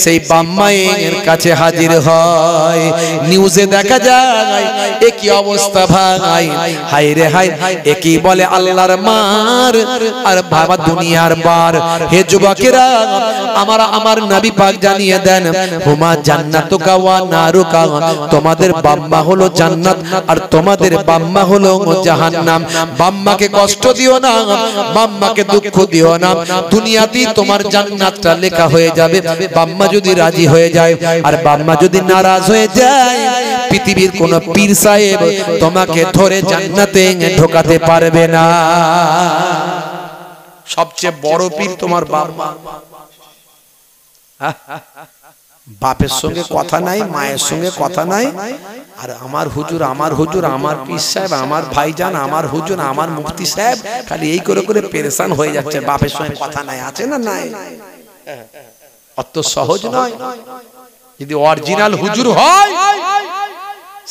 সেই বাপ মায়ের কাছে হাজির হয়। নিউজে দেখা যায় এ কি অবস্থা ভাই, হাই রে হাই, একই বলে আল্লাহর মার আর বাবা দুনিয়ার বার। হে যুবকেরা, আমার নবী পাক জানিয়ে দেন, হুমা জান্নাতুকা ওয়া নারুকা, তোমাদের বাম্মা হলো জান্নাত আর তোমাদের বাম্মা হলো জাহান্নাম। বাম্মাকে কষ্ট দিও না, বাম্মাকে দুঃখ দিও না, দুনিয়াতেই তোমার জান্নাতটা লেখা হয়ে যাবে। বাম্মা যদি রাজি হয়ে যায় আর বাম্মা যদি নারাজ হয়ে যায়, পৃথিবীর কোন পীর সাহেব তোমাকে ধরে জান্নাতে ঢোকাতে পারবে না। সবচেয়ে বড় পীর তোমার বাপ মা। বাপের সঙ্গে কথা নাই, মায়ের সঙ্গে কথা নাই, আর আমার হুজুর, আমার হুজুর, আমার পীর সাহেব, আমার ভাইজান, আমার হুজুর, আমার মুফতি সাহেব, খালি এই করে করে পেরেশান হয়ে যাচ্ছে। বাপের সঙ্গে কথা নাই, আছে না নাই? অত সহজ নয়। যদি অরিজিনাল হুজুর হয়,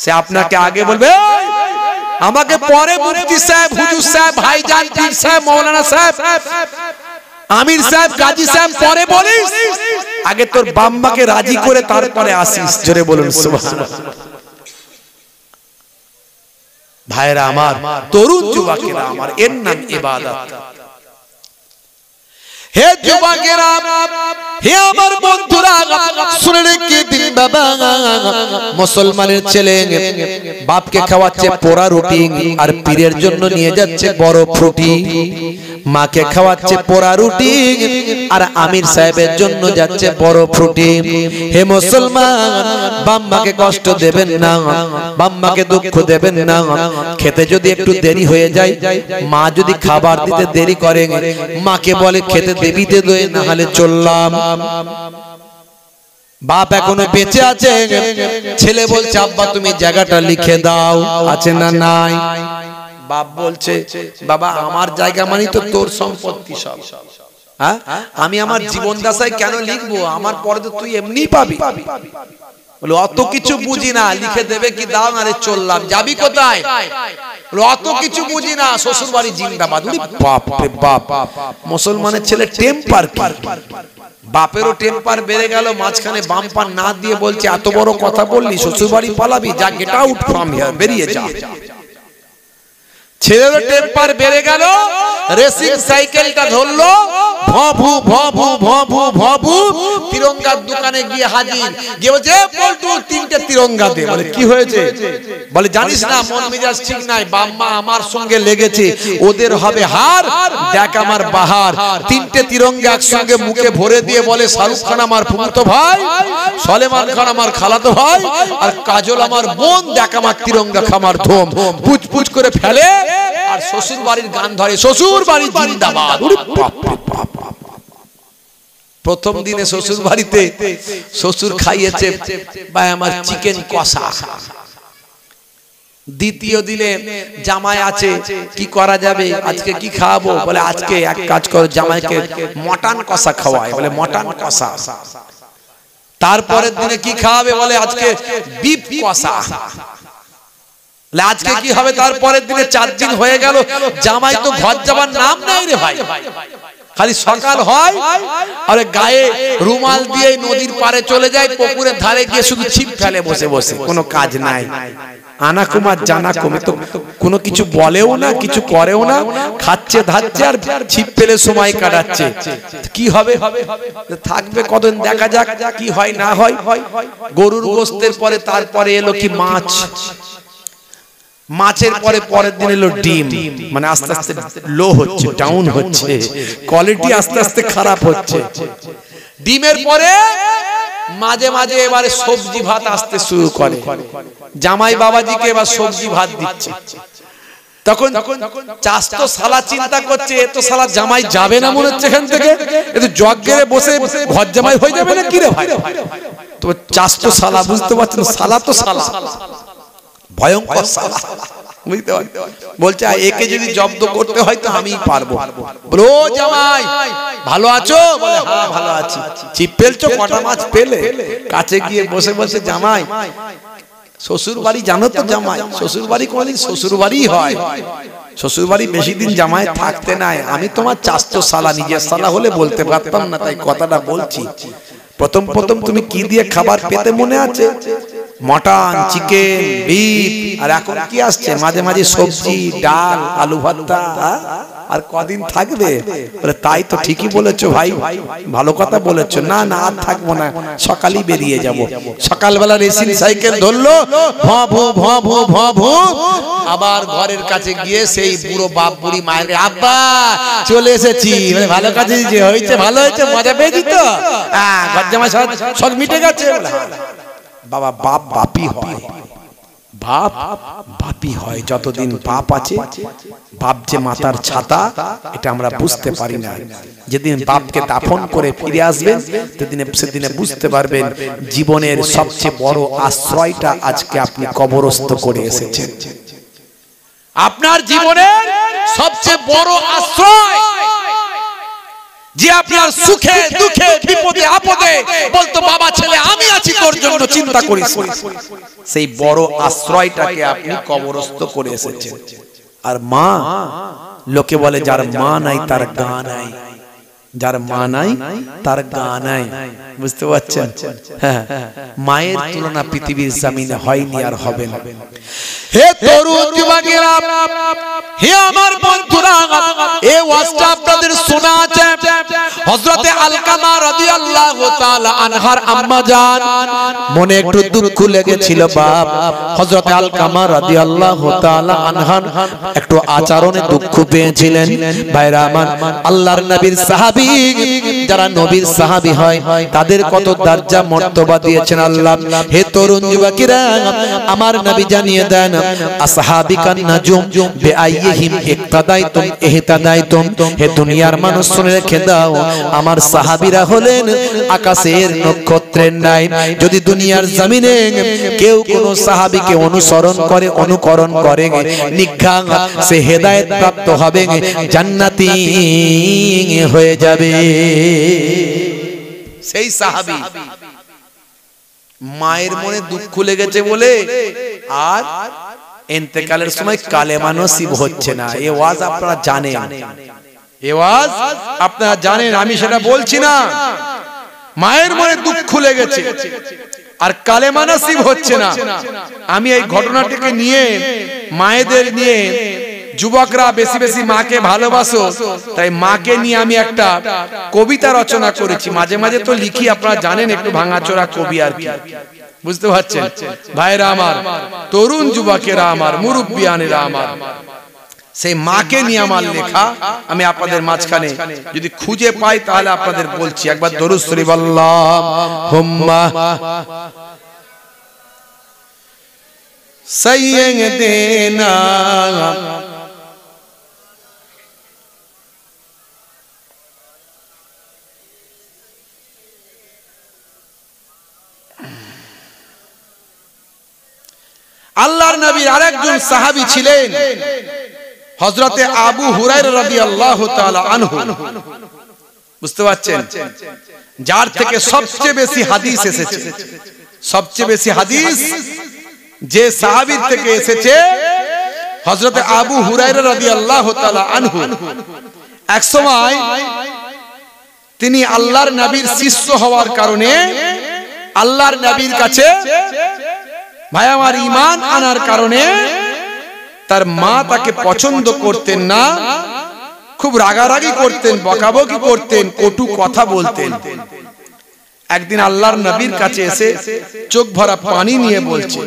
সে আপনাকে আগে বলবে, আমাকে পরে মুফতি সাহেব, হুজুর সাহেব, ভাইজান, পীর সাহেব, মৌলানা সাহেব, আমির সাহেব, গাজী সাহেব পরে বলিস, আগে তোর বাম্মাকে রাজি করে তারপরে আসিস। জোরে বলুন সুবহানাল্লাহ। ভাইরা আমার, তরুণ যুবকেরা আমার, এর নাম ইবাদত। হে যুবকেরা, হে আমার বন্ধুরা, শুনে রেখে দিন বাবা, মুসলমানের ছেলে বাপকে খাওয়াচ্ছে পোড়া রুটি আর পীরের জন্য নিয়ে যাচ্ছে বড় ফ্রুটি। মাকে খাওয়াচ্ছে পোড়া রুটি আর আমির সাহেবের জন্য যাচ্ছে বড় ফ্রুটি। হে মুসলমান, বাম্মাকে কষ্ট দেবেন না, বাম্মাকে দুঃখ দেবেন না। খেতে যদি একটু দেরি হয়ে যায়, মা যদি খাবার দিতে দেরি করে, মাকে বলে খেতে দেবিতে দে, না হলে চললাম। বাপ এখনো বেঁচে আছে, ছেলে বলছে আব্বা তুমি জায়গাটা লিখে দাও, আছে না নাই? বাপ বলছে বাবা আমার জায়গা মানে তো তোর সম্পত্তি সব, হ্যাঁ, আমি আমার জীবন দশায় কেন লিখবো, আমার পরে তো তুই এমনি পাবি। বলে অত কিছু বুঝি না, লিখে দেবে কি দাও না রে, চললাম। যাবি কোথায়? অত কিছু বুঝি না, শ্বশুর বাড়ি জিন্দাবাদ। বাপ রে বাপ, মুসলমানের ছেলে টেম্পার কি, বাপেরও টেম্পার বেড়ে গেল, মাঝখানে বাম্পার না দিয়ে বলছে এত বড় কথা বললি, শ্বশুর বাড়ি পালাবি, যা গেট আউট ফ্রম হিয়ার, বেরিয়ে যা। ছেলেরও টেম্পার বেড়ে গেল, রেসিং সাইকেলটা ধরলো, ভভু ভভু ভভু ভভু, তিরঙ্গার দোকানে গিয়ে হাজির, গিয়ে বলছে পল্টু তিনটে তিরঙ্গা দে। বলে কি হয়েছে? বলে জানিস না মন মেজাজ ঠিক নাই, বাম্মা আমার সঙ্গে লেগেছে, ওদের হবে হার, দেখ আমার বাহার। তিনটে তিরঙ্গা একসঙ্গে মুখে ভরে দিয়ে বলে শাহরুখ খান আমার ফুফুতো ভাই, সলেমান খান আমার খালাতো ভাই, আর কাজল আমার বোন, দেখ আমার তিরঙ্গা খামার ধোম, পুচ পুচ করে ফেলে আর শ্বশুর বাড়ির গান ধরে, শ্বশুর বাড়ি জিন্দাবাদ। প্রথম দিনে শ্বশুর বাড়িতে শ্বশুর খাইয়েছে ভাই আমার চিকেন কষা, দ্বিতীয় দিনে জামাই আছে, কি করা যাবে, আজকে কি খাওয়াবো? বলে আজকে এক কাজ করো, জামাইকে মটন কষা খাওয়ায়, বলে মটন কষা। তারপরের দিনে কি খাওয়াবে? বলে আজকে বিফ কষা। আজকে কি হবে? তারপরের দিনে 4 দিন হয়ে গেল, জামাই তো ঘর যাবার নাম নাই রে ভাই। খালি সকাল হয় আর গায়ে রুমাল দিয়ে নদীর পারে চলে যায়, পুকুরের ধারে গিয়ে শুধু ছিপ ফেলে বসে বসে, কোনো কাজ নাই। আনা কুমার জানা কমে তো কোনো কিছু বলেও না, কিছু করেও না, খাচ্ছে ধাচ্ছে আর ছিপ ফেলে সময় কাটাচ্ছে। কি হবে? থাকবে কতদিন, দেখা যাক কি হয় না হয়। গরুর গোস্তের পরে তারপরে এলো কি মাছ, মাছের পরে পরের দিন এলো ডিম। মানে আস্তে আস্তে লো হচ্ছে, ডাউন হচ্ছে, কোয়ালিটি আস্তে আস্তে খারাপ হচ্ছে। ডিমের পরে মাঝে মাঝে এবারে সবজি ভাত আসতে শুরু করে, জামাই বাবাজিকে এবার সবজি ভাত দিচ্ছে। তখন চাস্তো শালা চিন্তা করছে, এ তো শালা জামাই যাবে না মনে হচ্ছে এখান থেকে, এ তো জগ বসে ঘর জামাই হয়ে যাবে না কি রে ভাই। তো চাস্তো শালা, বুঝতে পারছেন, শালা তো শালা, ভয়ঙ্কর শালা, বুঝতে পারছেন। বলছে একে যদি জব্দ করতে হয় তো আমিই পারবো। বলো জামাই ভালো আছো? বলে হ্যাঁ ভালো আছি। ছিপ ফেলছো? কটা মাছ পেলে? কাছে গিয়ে বসে বসে জামাই, শ্বশুর বাড়ি জানো তো জামাই, শ্বশুর বাড়ি কোনদিন শ্বশুর বাড়ি হয়, শ্বশুর বাড়ি বেশি দিন জামাই থাকতে নাই। আমি তোমার চাস্তো শালা, নিজের শালা হলে বলতে পারতাম না, তাই কথাটা বলছি। প্রথম প্রথম তুমি কি দিয়ে খাবার পেতে মনে আছে? মটন, চিকেন, বিফ, আর এখন কি আসছে মাঝে মাঝে সবজি, ডাল, আলু ভর্তা। আর কদিন থাকবে? বলে তাই তো, ঠিকই বলেছো ভাই, ভালো কথা বলেছো। না না আর থাকবো না, সকালই বেরিয়ে যাব। সকালবেলা রেসিং সাইকেল ধরলো, ভভু ভভু ভভু, আবার ঘরের কাছে গিয়ে সেই বুড়ো বাপ বুড়ি মায়ের, আব্বা চলে এসেছি। ভালো কাজে হয়েছে, ভালো হয়েছে, মজা পেয়েছি তো, ঘর জামাই সব মিটে গেছে। বাবা বাপ বাপই হয়, বাপ বাপই হয়। যতদিন বাপ আছে, বাপ যে মাতার ছাতা এটা আমরা বুঝতে পারি না। যেদিন বাপকে দাফন করে ফিরে আসবেন সেদিনে বুঝতে পারবেন জীবনের সবচেয়ে বড় আশ্রয়টা আজকে আপনি কবরস্থ করে এসেছেন। আপনার জীবনের সবচেয়ে বড় আশ্রয়, যে আপনার সুখে দুঃখে বিপদে আপদে বলতো বাবা ছেলে আমি আছি তোর জন্য, চিন্তা করিস না, সেই বড় আশ্রয়টাকে আপনি কবরস্থ করে এসেছেন। আর মা, লোকে বলে যার মা নাই তার গা নাই, যার মা নাই তার গা নাই, বুঝতে পারছেন? হ্যাঁ, মায়ের তুলনা পৃথিবীর জমিনে হয়নি আর হবে না। হে তরুণ যুবকেরা, হে আমার বন্ধুরা, এই ওয়াজটা আপনাদের শোনা আছে। হযরতে আলকামা রাদিয়াল্লাহু তাআলা আনহার আম্মা জান মনে একটু দুঃখ লেগেছিল বাপ। হযরতে আলকামা রাদিয়াল্লাহু তাআলা আনহা একটু আচরণে দুঃখ পেয়েছিলেন। ভাইরা আমার, আল্লাহর নবীর সাহাবী, যারা নবীর সাহাবী হয় তাদের কত দরজা মর্তবা দিয়েছেন আল্লাহ। হে তরুণ যুবকেরা, আমার নবী জানিয়ে দেন, আসহাবিকান নাজুম বিআইয়ি আইয়িহিম ইক্তাদাইতুম ইহতাদাইতুম। হে দুনিয়ার মানুষ শুনে রেখে দাও, আমার সাহাবীরা হলেন আকাশের নক্ষত্রের ন্যায়। যদি দুনিয়ার জমিনে কেউ কোন সাহাবীকে অনুসরণ করে, অনুকরণ করে, নিঘাত সে হেদায়েত প্রাপ্ত হবে, জান্নাতি হয়ে যাবে। সেই সাহাবী মায়ের মনে দুঃখ লেগেছে বলে আর ইন্তেকালের সময় কালেমা নসিব হচ্ছে না। এই ওয়াজ আপনারা জানেন, এই ওয়াজ আপনারা জানেন, আমি সেটা বলছি না। মায়ের মনে দুঃখ লেগেছে আর কালেমা নসিব হচ্ছে না। আমি এই ঘটনাটিকে নিয়ে, মায়েদের নিয়ে, যুবকরা বেশি বেশি মাকে ভালোবাসো, তাই মাকে নিয়ে আমি একটা কবিতা রচনা করেছি। মাঝে মাঝে তো লিখি, আপনারা জানেন, একটু ভাঙাচোরা কবি আর কি, বুঝতে পারছেন ভাইরা আমার, তরুণ যুবকেরা আমার, মুরব্বিয়ানেরা আমার, সেই মাকে নিয়ে আমার লেখা। আমি আপনাদের মাঝখানে যদি খুঁজে পাই তাহলে আপনাদের বলছি। একবার দরুদ শরীফ আল্লাহুম্মা সাইয়্যিদিনা আল্লাহর নবীর আরেকজন সাহাবী ছিলেন হযরতে আবু হুরায়রা রাদিয়াল্লাহু তাআলা আনহু। বুঝতে পারছেন, যার থেকে সবচেয়ে বেশি হাদিস এসেছে, সবচেয়ে বেশি হাদিস যে সাহাবীর থেকে এসেছে হযরতে আবু হুরায়রা রাদিয়াল্লাহু তাআলা আনহু। এক সময় তিনি আল্লাহর নবীর শিষ্য হওয়ার কারণে আল্লাহর নবীর কাছে ভাই আমার ঈমান আনার কারণে তার মা তাকে পছন্দ করতেন না, খুব রাগারাগি করতেন, বকাবকি করতেন, কটু কথা বলতেন। একদিন আল্লাহর নবীর কাছে এসে চোখ ভরা পানি নিয়ে বলছে,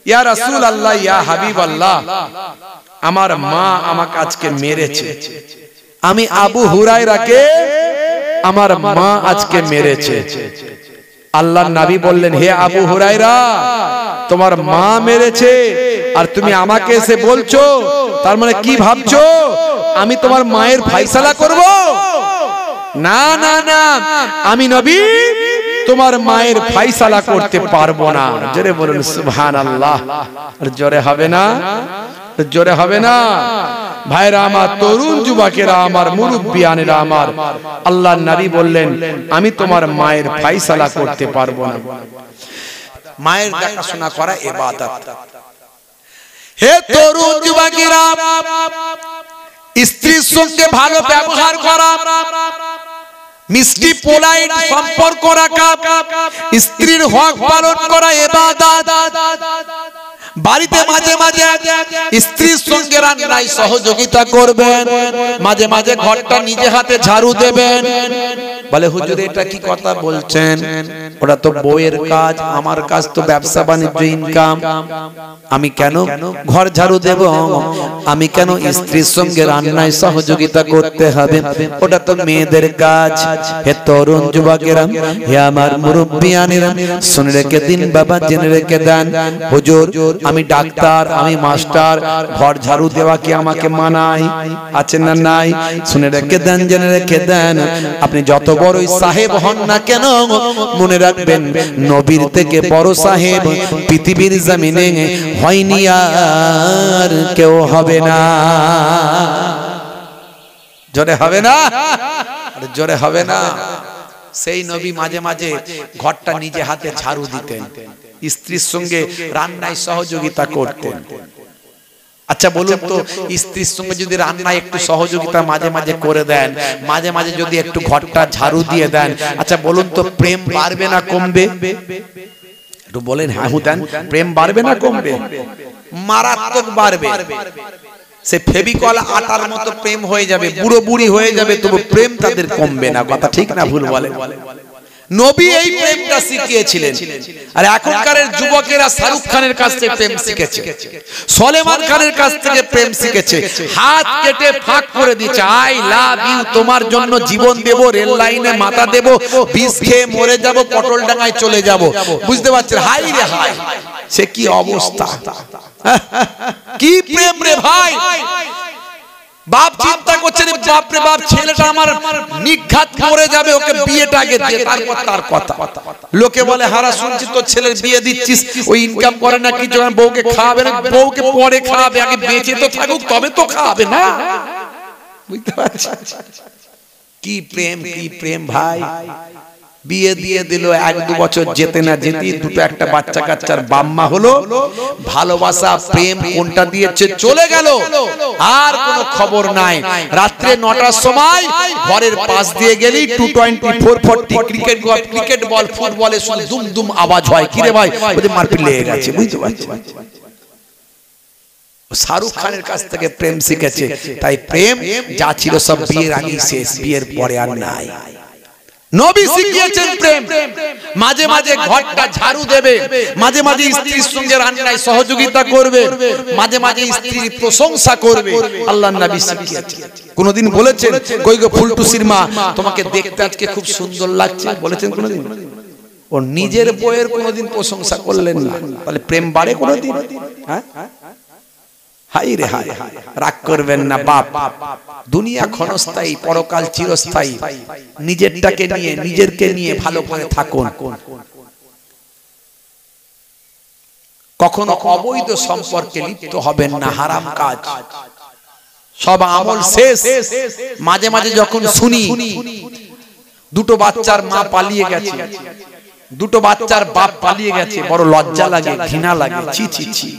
ইয়া রাসূলুল্লাহ, ইয়া হাবিবাল্লাহ, আমার মা আমাকে আজকে মেরেছে। আমি আবু হুরায়রাকে আমার মা আজকে মেরেছে। আল্লাহর নবী বললেন, হে আবু হুরায়রা, তোমার মা মেরেছে আর তুমি আমাকে এসে বলছো, তার মানে কি ভাবছো আমি তোমার মায়ের ফায়সালা করব? না না না, আমি নবী তোমার মায়ের ফায়সালা করতে পারবো না। জোরে বলুন সুবহানাল্লাহ। জোরে হবে না? জোরে হবে না? ভাইরা আমার, তরুণ যুবকেরা আমার, মুরব্বিয়ানেরা আমার, আল্লাহর নবী বললেন, আমি তোমার মায়ের ফায়সালা করতে পারবো না। মায়ের দেখাশোনা করা ইবাদত। হে তরুণ যুবকেরা, স্ত্রীর সঙ্গে ভালো ব্যবহার করা, মিষ্টি পোলাইট সম্পর্ক রাখা, স্ত্রীর হক পালন করা ইবাদত। বাড়িতে মাঝে মাঝে স্ত্রীর সঙ্গে রান্নায় সহযোগিতা করবেন, মাঝে মাঝে ঘরটা নিজে হাতে ঝাড়ু দেবেন। বলে হুজুর এটা কি কথা বলছেন, ওটা তো বউয়ের কাজ, আমার কাজ তো ব্যবসা বাণিজ্য, ইনকাম, আমি কেন ঘর ঝাড়ু দেব, আমি কেন স্ত্রীর সঙ্গে রান্নায় সহযোগিতা করতে হবে, ওটা তো মেয়েদের কাজ। হে তরুণ যুবকেরা, হে আমার মুরব্বিয়ানেরা, শুনে রেখে দিন বাবা, জেনে রেখে দেন, হুজুর আমি ডাক্তার, আমি মাস্টার, ঘর ঝাড়ু দেওয়া কি আমাকে মানায়? আছে না নাই? শুনে রেখে দেন, জেনে রেখে দেন, আপনি যত বড়ই সাহেব হন না কেন, মনে রাখবেন নবীর থেকে বড় সাহেব পৃথিবীর জমিনে হয়নি আর কেউ হবে না। জোরে হবে না? জোরে হবে না? সেই নবী মাঝে মাঝে ঘরটা নিজে হাতে ঝাড়ু দিতেন, স্ত্রীর সঙ্গে রান্নায় সহযোগিতা করতেন। আচ্ছা বলুন তো, স্ত্রীর সঙ্গে যদি রান্নায় একটু সহযোগিতা মাঝে মাঝে করে দেন, মাঝে মাঝে যদি একটু ঘরটা ঝাড়ু দিয়ে দেন, আচ্ছা বলুন তো প্রেম বাড়বে না কমবে? একটু বলেন হ্যাঁ দেন, প্রেম বাড়বে না কমবে? মারাত্মক বাড়বে। সে ফেভিকল আটার মতো প্রেম হয়ে যাবে, বুড়ো বুড়ি হয়ে যাবে, তবু প্রেম তাদের কমবে না। কথা ঠিক না ভুল বলেন? নবী এই প্রেমটা শিখিয়েছিলেন। আর এখনকার যুবকেরা শাহরুখ খানের কাছ থেকে প্রেম শিখেছে, সলেমান খানের কাছ থেকে প্রেম শিখেছে, হাত কেটে ফাঁক করে দিচ্ছে, আই লাভ ইউ, তোমার জন্য জীবন দেব, রেল লাইনে মাথা দেব, বিষ খেয়ে মরে যাব, পটল ডাঙায় চলে যাব। বুঝতে পারছেন? হাই রে হাই, সে কি অবস্থা, কি প্রেম রে ভাই। বাপ চিন্তা করছে রে বাপ রে বাপ, ছেলেটা আমার নিঘাত মরে যাবে, ওকে বিয়েটা আগে দিয়ে তারপর তার কথা। লোকে বলে হারা শুনছি তোর ছেলের বিয়ে দিচ্ছিস, ওই ইনকাম করে না কিছু, বউকে খাওয়াবে না, বউকে পরে খাওয়াবে, আগে বেঁচে তো থাকুক তবে তো খাওয়াবে না। বুঝতে পারছি কি প্রেম, কি প্রেম ভাই। বিয়ে দিয়ে দিল, 1-2 বছর যেতে না যেতে দুটো একটা বাচ্চা কাচ্চার বাম্মা হলো। ভালোবাসা প্রেম কোনটা দিয়েছে চলে গেল, আর কোনো খবর নাই। রাত্রে 9টার সময় ঘরের পাশ দিয়ে গেলি 220-440 ক্রিকেট বল ফুটবলে শুনে দুম দুম আওয়াজ হয়, কি রে ভাই, ওদের মারপিট লেগে গেছে। বুঝতে পারছি শাহরুখ খানের কাছ থেকে প্রেম শিখেছে। তাই প্রেম যা ছিল সব বিয়ের আগে শেষ, বিয়ের পরে আর নাই। নবী শিখিয়েছেন প্রেম, মাঝে মাঝে ঘরটা ঝাড়ু দেবে, মাঝে মাঝে স্ত্রীর সঙ্গে রান্নায় সহযোগিতা করবে, মাঝে মাঝে স্ত্রীর প্রশংসা করবে। আল্লাহর নবী শিখিয়েছেন। কোনদিন বলেছেন কই গো ফুলটুসির মা, তোমাকে দেখতে আজকে খুব সুন্দর লাগছে, বলেছেন কোনদিন? ও নিজের বউয়ের কোনদিন প্রশংসা করলেন না, তাহলে প্রেম বাড়ে কোনদিন? হ্যাঁ, হাই রে হাই, রাগ করবেন না বাপ। দুনিয়া ক্ষণস্থায়ী, পরকাল চিরস্থায়ী। নিজেরটাকে নিয়ে, নিজেরকে নিয়ে ভালো করে থাকুন। কখনো অবৈধ সম্পর্কে লিপ্ত হবেন না, হারাম কাজ। সব আমল শেষ। মাঝে মাঝে যখন শুনি দুটো বাচ্চার মা পালিয়ে গেছে, দুটো বাচ্চার বাপ পালিয়ে গেছে, বড় লজ্জা লাগে, ঘৃণা লাগে। ছি ছি ছি,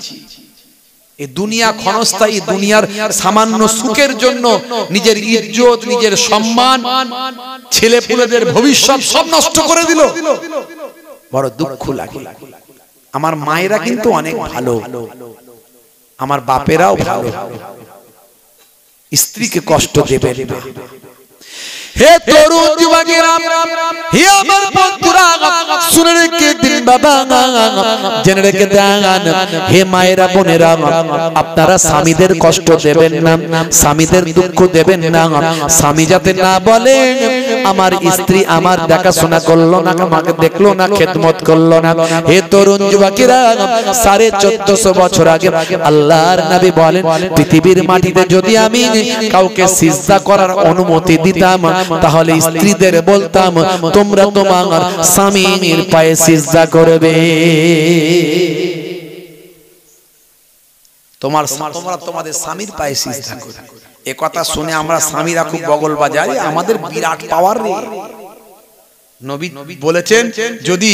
এই দুনিয়া ক্ষণস্থায়ী। দুনিয়ার সামান্য সুখের জন্য নিজের ইজ্জত, নিজের সম্মান, ছেলেপুলেদের ভবিষ্যৎ সব নষ্ট করে দিল, বড় দুঃখ লাগে। আমার মায়েরা কিন্তু অনেক ভালো, আমার বাপেরাও ভালো, স্ত্রীকে কষ্ট দেবে না। হে তরুণ যুবকেরা, হে আমার বন্ধুরা, শুনে রেখে দিন বাবা, জেনে রেখে দেন। হে মায়েরা বোনেরা, আপনারা স্বামীদের কষ্ট দেবেন না, স্বামীদের দুঃখ দেবেন না। স্বামী যাতে না বলে আমার স্ত্রী আমার দেখাশোনা করলো না, আমাকে দেখলো না, খেদমত করলো না। হে তরুণ যুবকেরা, 1450 বছর আগে আল্লাহর নবী বলেন, পৃথিবীর মাটিতে যদি আমি কাউকে সিজদা করার অনুমতি দিতাম, তাহলে স্ত্রীদের বলতাম তোমরা তোমার স্বামীর পায়ে সিজদা করবে। তোমরা তোমাদের স্বামীর পায়ে সিজদা করবে। এ কথা শুনে আমরা স্বামীরা খুব বগল বাজাই, আমাদের বিরাট পাওয়ার রে। নবী বলেছেন যদি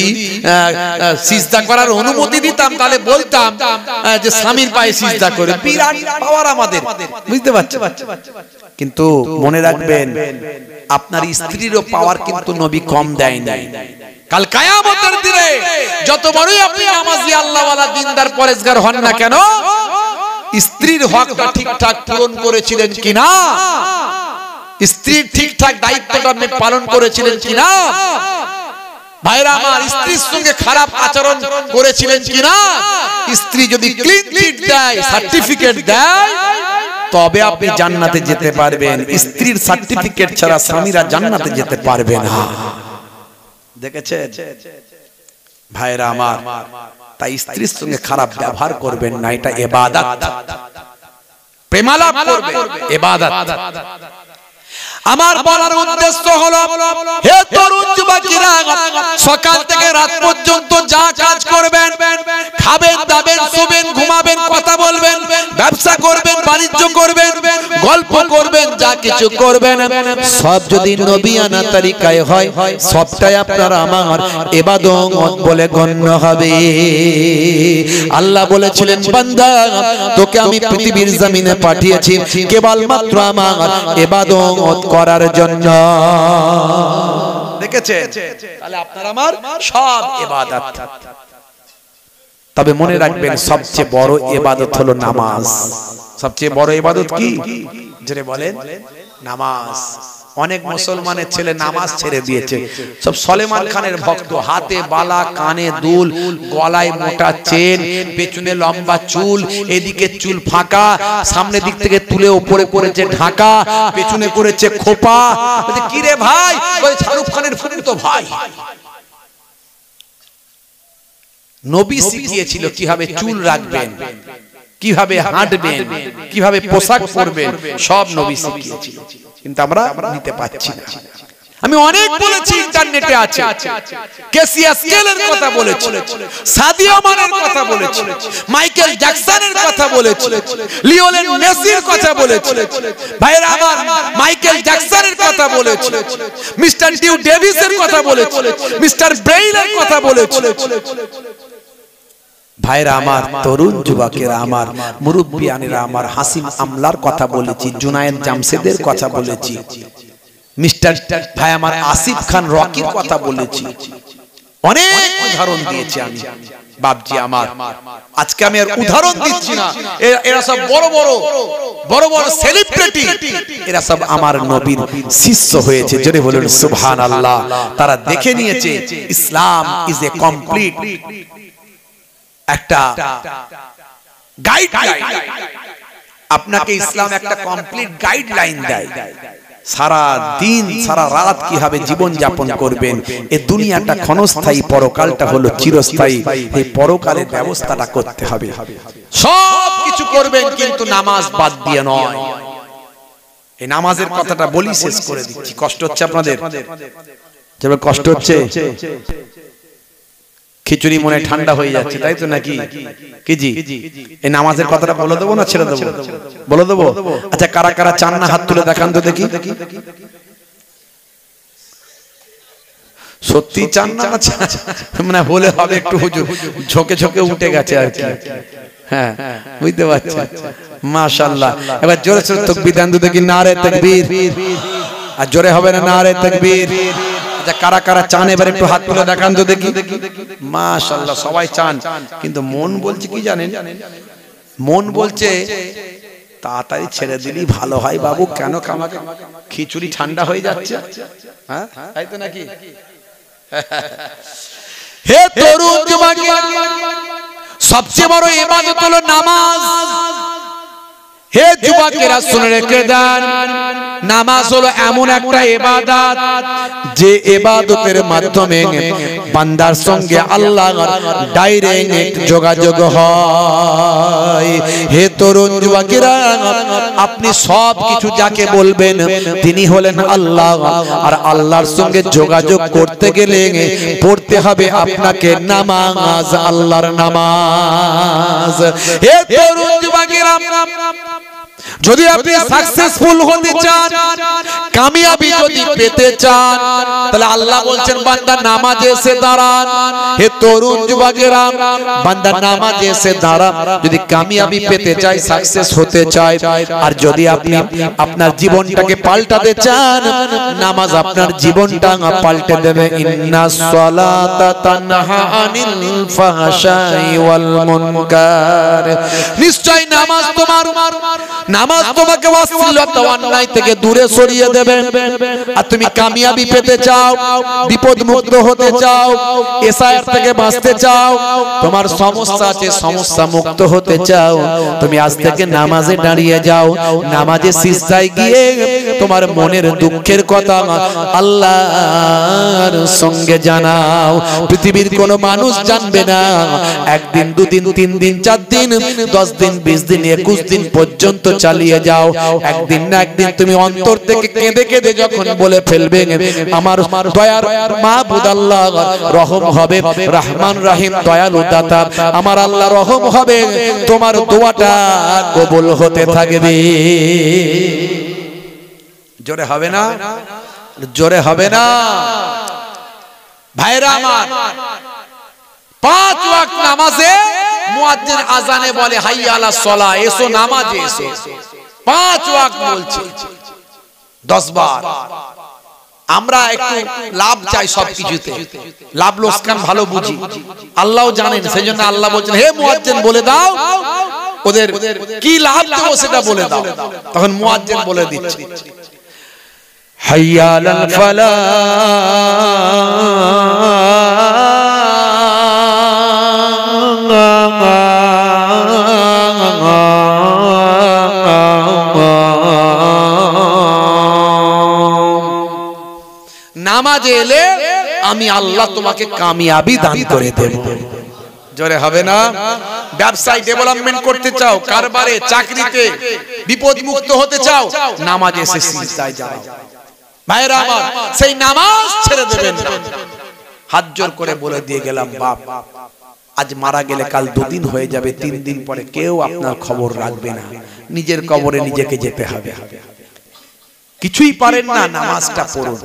সিজদা করার অনুমতি দিতাম তাহলে বলতাম যে স্বামীর পায়ে সিজদা করে, বিরাট পাওয়ার আমাদের। বুঝতে পারছেন? কিন্তু মনে রাখবেন আপনার স্ত্রীরও পাওয়ার কিন্তু নবী কম দেয়নি। কাল কিয়ামতের দিনে যত বড়ই আপনি নামাজি, আল্লাহওয়ালা, দিনদার, পরেজগার হন না কেন, স্ত্রীর হকটা ঠিকঠাক পূরণ করেছিলেন কিনা, স্ত্রীর ঠিকঠাক দায়িত্বটা আপনি পালন করেছিলেন কিনা, ভাইরা আমার স্ত্রীর সঙ্গে খারাপ আচরণ করেছিলেন কিনা, স্ত্রী যদি ক্লিন চিট দেয়, সার্টিফিকেট দেয়, তবে আপনি জান্নাতে যেতে পারবেন। স্ত্রীর সার্টিফিকেট ছাড়া স্বামীরা জান্নাতে যেতে পারবে না। দেখেছেন ভাইরা আমার? তাই স্ত্রীর সঙ্গে খারাপ ব্যবহার করবেন না, এটা ইবাদত। প্রেমালাপ করবেন, ইবাদত। আমার বলার উদ্দেশ্য হলো, হে তরুণ যুবকেরা, সকাল থেকে রাত পর্যন্ত যা কাজ করবেন, খাবেন, দাবেন, শুবেন, ঘুমাবেন, কথা বলবেন, ব্যবসা করবেন, বাণিজ্য করবেন, গল্প করবেন, যা কিছু করবেন, সব যদি নবিয়ানা তরিকায় হয়, সবটাই আপনার আমার ইবাদত বলে গণ্য হবে। আল্লাহ বলেছিলেন, বান্দা তোকে আমি পৃথিবীর জমিনে পাঠিয়েছি কেবলমাত্র আমার ইবাদত করার জন্য। দেখেছেন? তাহলে আপনার আমার সব ইবাদত। তবে মনে রাখবেন সবচেয়ে বড় ইবাদত হলো নামাজ। সবচেয়ে বড় ইবাদত কি? জোরে বলেন, নামাজ। অনেক মুসলমানের ছেলে নামাজ ছেড়ে দিয়েছে, সব সলেমান খানের ভক্ত, হাতে বালা, কানে দুল, গলায় মোটা চেন, পেছনে লম্বা চুল, এদিকে চুল ফাঁকা, সামনে দিক থেকে তুলে উপরে করেছে ঢাকা, পেছনে করেছে খোপা। কি রে ভাই? শাহরুখ খানের ফুটো ভাই। নবী শিখিয়েছিল কিভাবে চুল রাখবেন, কিভাবে হাঁটবেন, কিভাবে পোশাক পরবেন, সব নবী শিখিয়েছিল, কিন্তু আমরা নিতে পারছি না। আমি অনেক বলেছি, ইন্টারনেটে আছে, কেসিয়া স্কেলের কথা বলেছি, সাদিয়া মানের কথা বলেছি, মাইকেল জ্যাকসনের কথা বলেছি, লিওনেল মেসির কথা বলেছি, ভাইরা আমার মাইকেল জ্যাকসনের কথা বলেছি, মিস্টার ডিউ ডেভিসের কথা বলেছি, মিস্টার ব্রেইলের কথা বলেছি। ভাইরা আমার, তরুণ যুবকেরা আমার, মুরব্বিয়ানেরা আমার, হাসিম আমলার কথা বলেছি, জুনায়েদ জামশেদের কথা বলেছি, মিস্টার ভাই আমার আসিফ খান রকির কথা বলেছি, অনেক উদাহরণ দিয়েছি আমি বাপজি আমার। আজকে আমি আর উদাহরণ দিচ্ছি না, এরা সব বড় বড় সেলিব্রিটি, এরা সব আমার নবীর শিষ্য হয়েছে। জোরে বলুন সুবহানাল্লাহ। তারা দেখে নিয়েছে ইসলাম ইজ এ কমপ্লিট একটা গাইডলাইন, আপনাকে ইসলাম একটা কমপ্লিট গাইডলাইন দেয়। সারা দিন সারা রাত কিভাবে জীবন যাপন করবেন, এই দুনিয়াটা ক্ষণস্থায়ী, পরকালটা হলো চিরস্থায়ী। এই পরকালের ব্যবস্থাটা করতে হবে। সব কিছু করবেন কিন্তু নামাজ বাদ দিয়ে নয়। এই নামাজের কথাটা বলি, শেষ করে দিচ্ছি। কষ্ট হচ্ছে আপনাদের? যেমন কষ্ট হচ্ছে, খিচুড়ি মনে ঠান্ডা হয়ে যাচ্ছে, তাই তো নাকি? কি জি, এই নামাজের কথাটা বলে দেবো না ছেড়ে দেবো? বলে দেবো। আচ্ছা, কারা কারা চান না হাত তুলে দেখান তো দেখি। সত্যি চান না? মানে হলে হবে একটু, হুজুর ঝোঁকে ঝোঁকে উঠে গেছে আর কি। হ্যাঁ, বুঝতে পারছি। মাশাআল্লাহ। এবার জোরে জোরে তাকবীর দেন তো দেখি, নারে তাকবীর। আর জোরে হবে না, নারে তাকবীর। কারা কারা চান এবার একটু হাত তুলে দেখান তো দেখি। মাশাআল্লাহ, সবাই চান, কিন্তু মন বলছে কি জানেন? মন বলছে তাড়াতাড়ি ছেড়ে দিলেই ভালো হয় বাবু, কেন আমাকে খিচুড়ি ঠান্ডা হয়ে যাচ্ছে। হ্যাঁ, তাই তো নাকি? হে তরুণ যুবক, সবচেয়ে বড় ইবাদত হলো নামাজ। হে যুবকেরা শুনে রেখে দেন, নামাজ হলো এমন একটা ইবাদত যে ইবাদতের মাধ্যমে বান্দার সঙ্গে আল্লাহর ডাইরেক্ট যোগাযোগ হয়। হে তরুণ যুবকেরা, আপনি সব কিছু যাকে বলবেন তিনি হলেন আল্লাহ, আর আল্লাহর সঙ্গে যোগাযোগ করতে গেলে পড়তে হবে আপনাকে নামাজ, আল্লাহর নামাজ। হে তরুণ যুবকেরা, যদি আপনি সাকসেসফুল হতে চান, কামিয়াবি যদি পেতে চান, তাহলে আল্লাহ বলছেন বান্দা নামাজে এসে দাঁড়ান। হে তরুণ যুবকেরা, বান্দা নামাজে এসে দাঁড়ান যদি কামিয়াবি পেতে চায়, সাকসেস হতে চায়। আর যদি আপনি আপনার জীবনটাকে পাল্টাতে চান, নামাজ আপনার জীবনটা পাল্টে দেবে। ইন্নাস সালাতা তানহা আনিল ফাহশাই ওয়াল মুনকার। নিশ্চয় নামাজ তোমাকে অশ্লীলতা অন্যায় থেকে দূরে সরিয়ে দেবে। আর তুমি কামিয়াবি পেতে চাও, বিপদ মুক্ত হতে চাও, এসায়ের থেকে বাঁচতে চাও, তোমার সমস্যা আছে, সমস্যা মুক্ত হতে চাও, তুমি আজ থেকে নামাজে দাঁড়িয়ে যাও। নামাজে সিজদায় গিয়ে তোমার মনের দুঃখের কথা আল্লাহর সঙ্গে জানাও। পৃথিবীর কোনো মানুষ জানবে না। একদিন, দুদিন, 3 দিন, 4 দিন, 10 দিন, 20 দিন, 21 দিন পর্যন্ত চালিয়ে যাও। একদিন না একদিন তুমি অন্তর থেকে কেঁদে কেঁদে যখন বলে ফেলবে আমার দয়ার মাহবুদ আল্লাহ রহম হবে, রহমান রহিম দয়ালু দাতা আমার আল্লাহ রহম হবে, তোমার দোয়াটা কবুল হতে থাকবে। জোরে হবে না? জোরে হবে না? ভাইরা আমার, 5 ওয়াক্ত নামাজে মুয়াজ্জিন আজানে বলে হাইয়া আলাস সালাহ, এসো নামাজে এসো। 5 ওয়াক্ত বলছে 10 বার। আমরা একটু লাভ চাই সবকিছুতে, লাভ লোকসান ভালো বুঝি, আল্লাহও জানেন। সেজন্য আল্লাহ বলছেন হে মুয়াজ্জিন বলে দাও, ওদের কি লাভ দেবো সেটা বলে দাও। তখন মুয়াজ্জিন বলে দিচ্ছে হাইয়া আলাল ফালাহ নামাজে এলে আমি আল্লাহ তোমাকে কামিয়াবি দান করে দেব। জোরে হবে না? ব্যবসায় ডেভেলপমেন্ট করতে চাও, কারবারে চাকরিতে বিপদ মুক্ত হতে চাও, নামাজে এসে সিজদায় যাও। ভাইরা আমার, সেই নামাজ ছেড়ে দেবেন না। হাত জোর করে বলে দিয়ে গেলাম, বাপ আজ মারা গেলে কাল 2 দিন হয়ে যাবে, 3 দিন পরে কেউ আপনার খবর রাখবে না, নিজের কবরে নিজেকে যেতে হবে। কিছুই পারেন না, নামাজটা পড়ুন।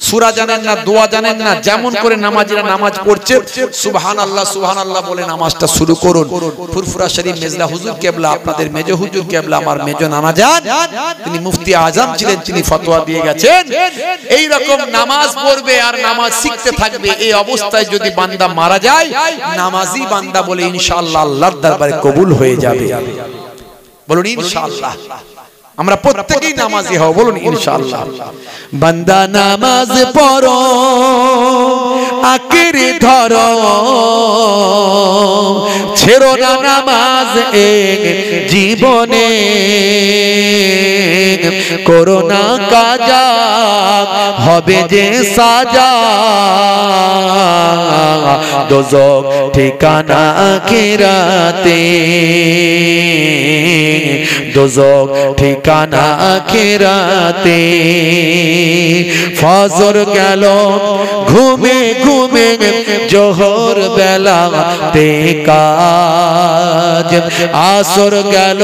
সূরা জানেন না, দোয়া জানেন না, যেমন করে নামাজিরা নামাজ পড়ছে সুবহানাল্লাহ সুবহানাল্লাহ বলে নামাজটা শুরু করুন। ফুরফুরা শরীফ মেজলা হুজুর কেবলা, আপনাদের মেজো হুজুর কেবলা, আমার মেজো নানা জান, তিনি মুফতি আজম ছিলেন, তিনি ফতোয়া দিয়ে গেছেন এই রকম নামাজ পড়বে আর নামাজ শিখতে থাকবে। এই অবস্থায় যদি বান্দা মারা যায়, নামাজি বান্দা বলে ইনশাআল্লাহ আল্লাহর দরবারে কবুল হয়ে যাবে। বলুন ইনশাআল্লাহ। আমরা প্রত্যেকই নামাজি হব, বলুন ইনশাআল্লাহ। বান্দা নামাজ পড়ো, আঁকড়ে ধরো, ছেড়ো না নামাজ এক জীবনে, করো না কাজা হবে যে সাজা, দোজখ ঠিকানা আখিরাতে, দোজখ ঠিকানা আখিরাতে। ফজর গেল ঘুমে ঘুমে, জোহর বেলাতে কাজ, আসর গেল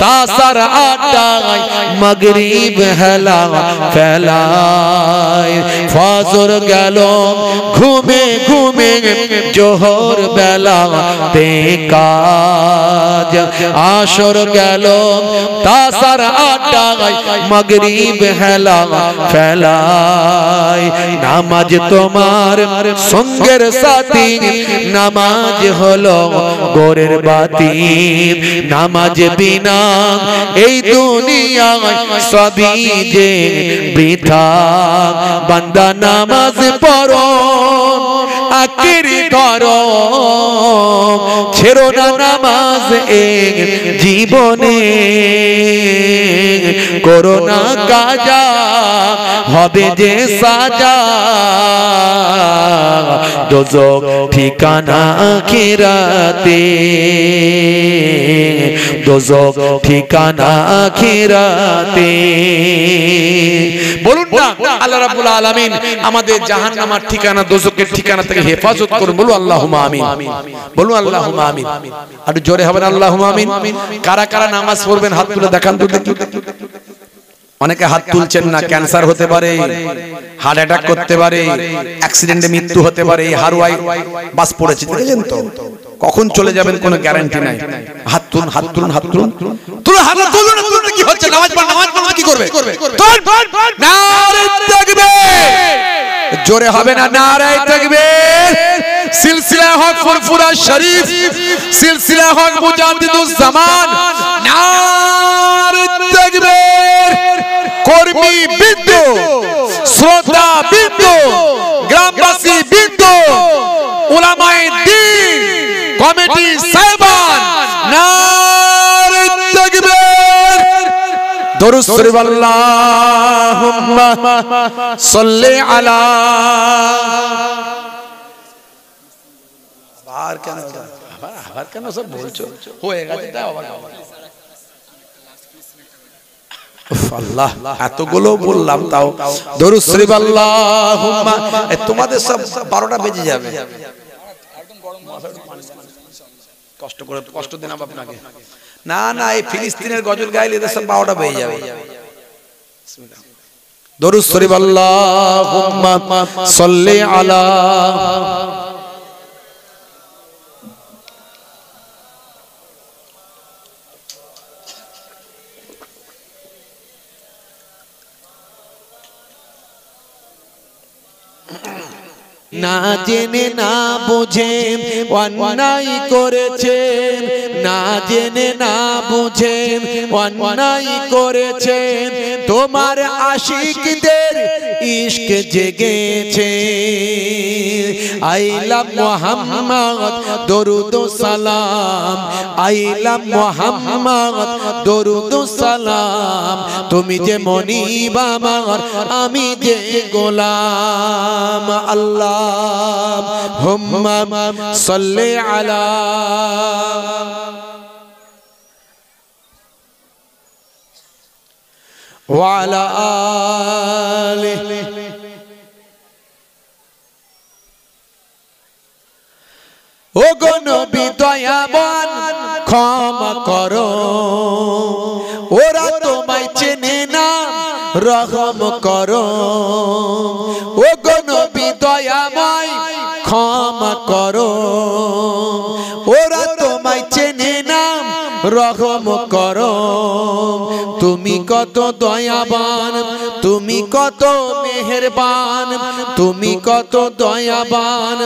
তাসার আড্ডায়, মাগরিব হেলা ফেলায়। ফজর গেল ঘুমে ঘুমে, জোহর বেলাতে কাজ, আসর গেল তাসার আড্ডায়, মাগরিব হেলা ফেলায়। নামাজ তোমার সঙ্গের সাথী, নামাজ হলো গোরের বাতি, নামাজ বিনা এই দুনিয়ায় সবই যে বৃথা। বান্দা নামাজ পড়ো, আঁকড়ে ধরো, ছেড়ো না নামাজ এক জীবনে, করো না কাজা হবে যে সাজা, দোজখ ঠিকানা আখিরাতে, দোজখ ঠিকানা আখিরাতে। বলুন না, আল্লাহ রাব্বুল আলামিন আমাদের জাহান্নামের ঠিকানা, দোজখের ঠিকানা থেকে হেফাজত করুন। বলুন আল্লাহুম্মা আমিন, বলুন আল্লাহুম্মা আমিন। আর জোরে হবে না আল্লাহুম্মা আমিন। কারা কারা নামাজ পড়বেন হাত তুলে দেখান তো দেখি। অনেকে হাত তুলছেন না, ক্যান্সার হতে পারে, হার্ট অ্যাটাক করতে পারে, অ্যাক্সিডেন্টে মৃত্যু হতে পারে, হারুয়াই বাস পড়েছে, দেখেছেন তো, কখন চলে যাবেন কোনো গ্যারান্টি নাই। হাত তুলুন, হাত তুলুন, হাত তুলুন, তুলুন, হাত তুলুন, তুলুন। কি হচ্ছে? নামাজ পড়, নামাজ পড়, কি করবে? নারে তাকবীর, জোরে হবে না নারে তাকবীর। সিলসিলা হক ফুরফুরা শরীফ, সিলসিলা হক মুজাদ্দিদুজ জামান, নারে তাকবীর। কর্মী বিন্দু, শ্রোতা বিন্দু, গ্রামবাসী বিন্দু, উলামায়ে দ্বীন, কমিটি সাহেবান, নারে তাকবীর। দরুদ শরীফ আল্লাহুম্মা সাল্লি আলা। আবার কেন, আবার কেন সব বলছো? হয়ে গেছে তাই আবার আল্লাহ, এতগুলো বললাম তাও দরুদ শরীফ আল্লাহুম্মা। তোমাদের সব 12টা বেজে যাবে। কষ্ট করে, কষ্ট দিন আপনাকে। না না, এই ফিলিস্তিনের গজল গাইলে এদের সব 12টা বেজে যাবে। দরুদ শরীফ আল্লাহুম্মা সাল্লি আলা। না জেনে না বুঝে অন্যায় করেছেন, না জেনে না বুঝে অন্যায় করেছে, তোমার আশিকদের ইশক জেগেছে। আইলা মুহাম্মদ দরুদ ও সালাম, আইলা মুহাম্মদ দরুদ ও সালাম, তুমি যে মনিব আমার, আমি যে গোলাম। আল্লাহুম্মা সাল্লি আলা ওয়া আলা আলিহি। ও গো নবী দয়াবান ক্ষমা করো, ওরা তোমায় চেনে না, রহম করো। ও গো নবী দয়াময় ক্ষমা করো, ওরা তোমায় চেনে না, রহম করো। তুমি কত দয়াবান, তুমি কত মেহেরবান, তুমি কত দয়াবান,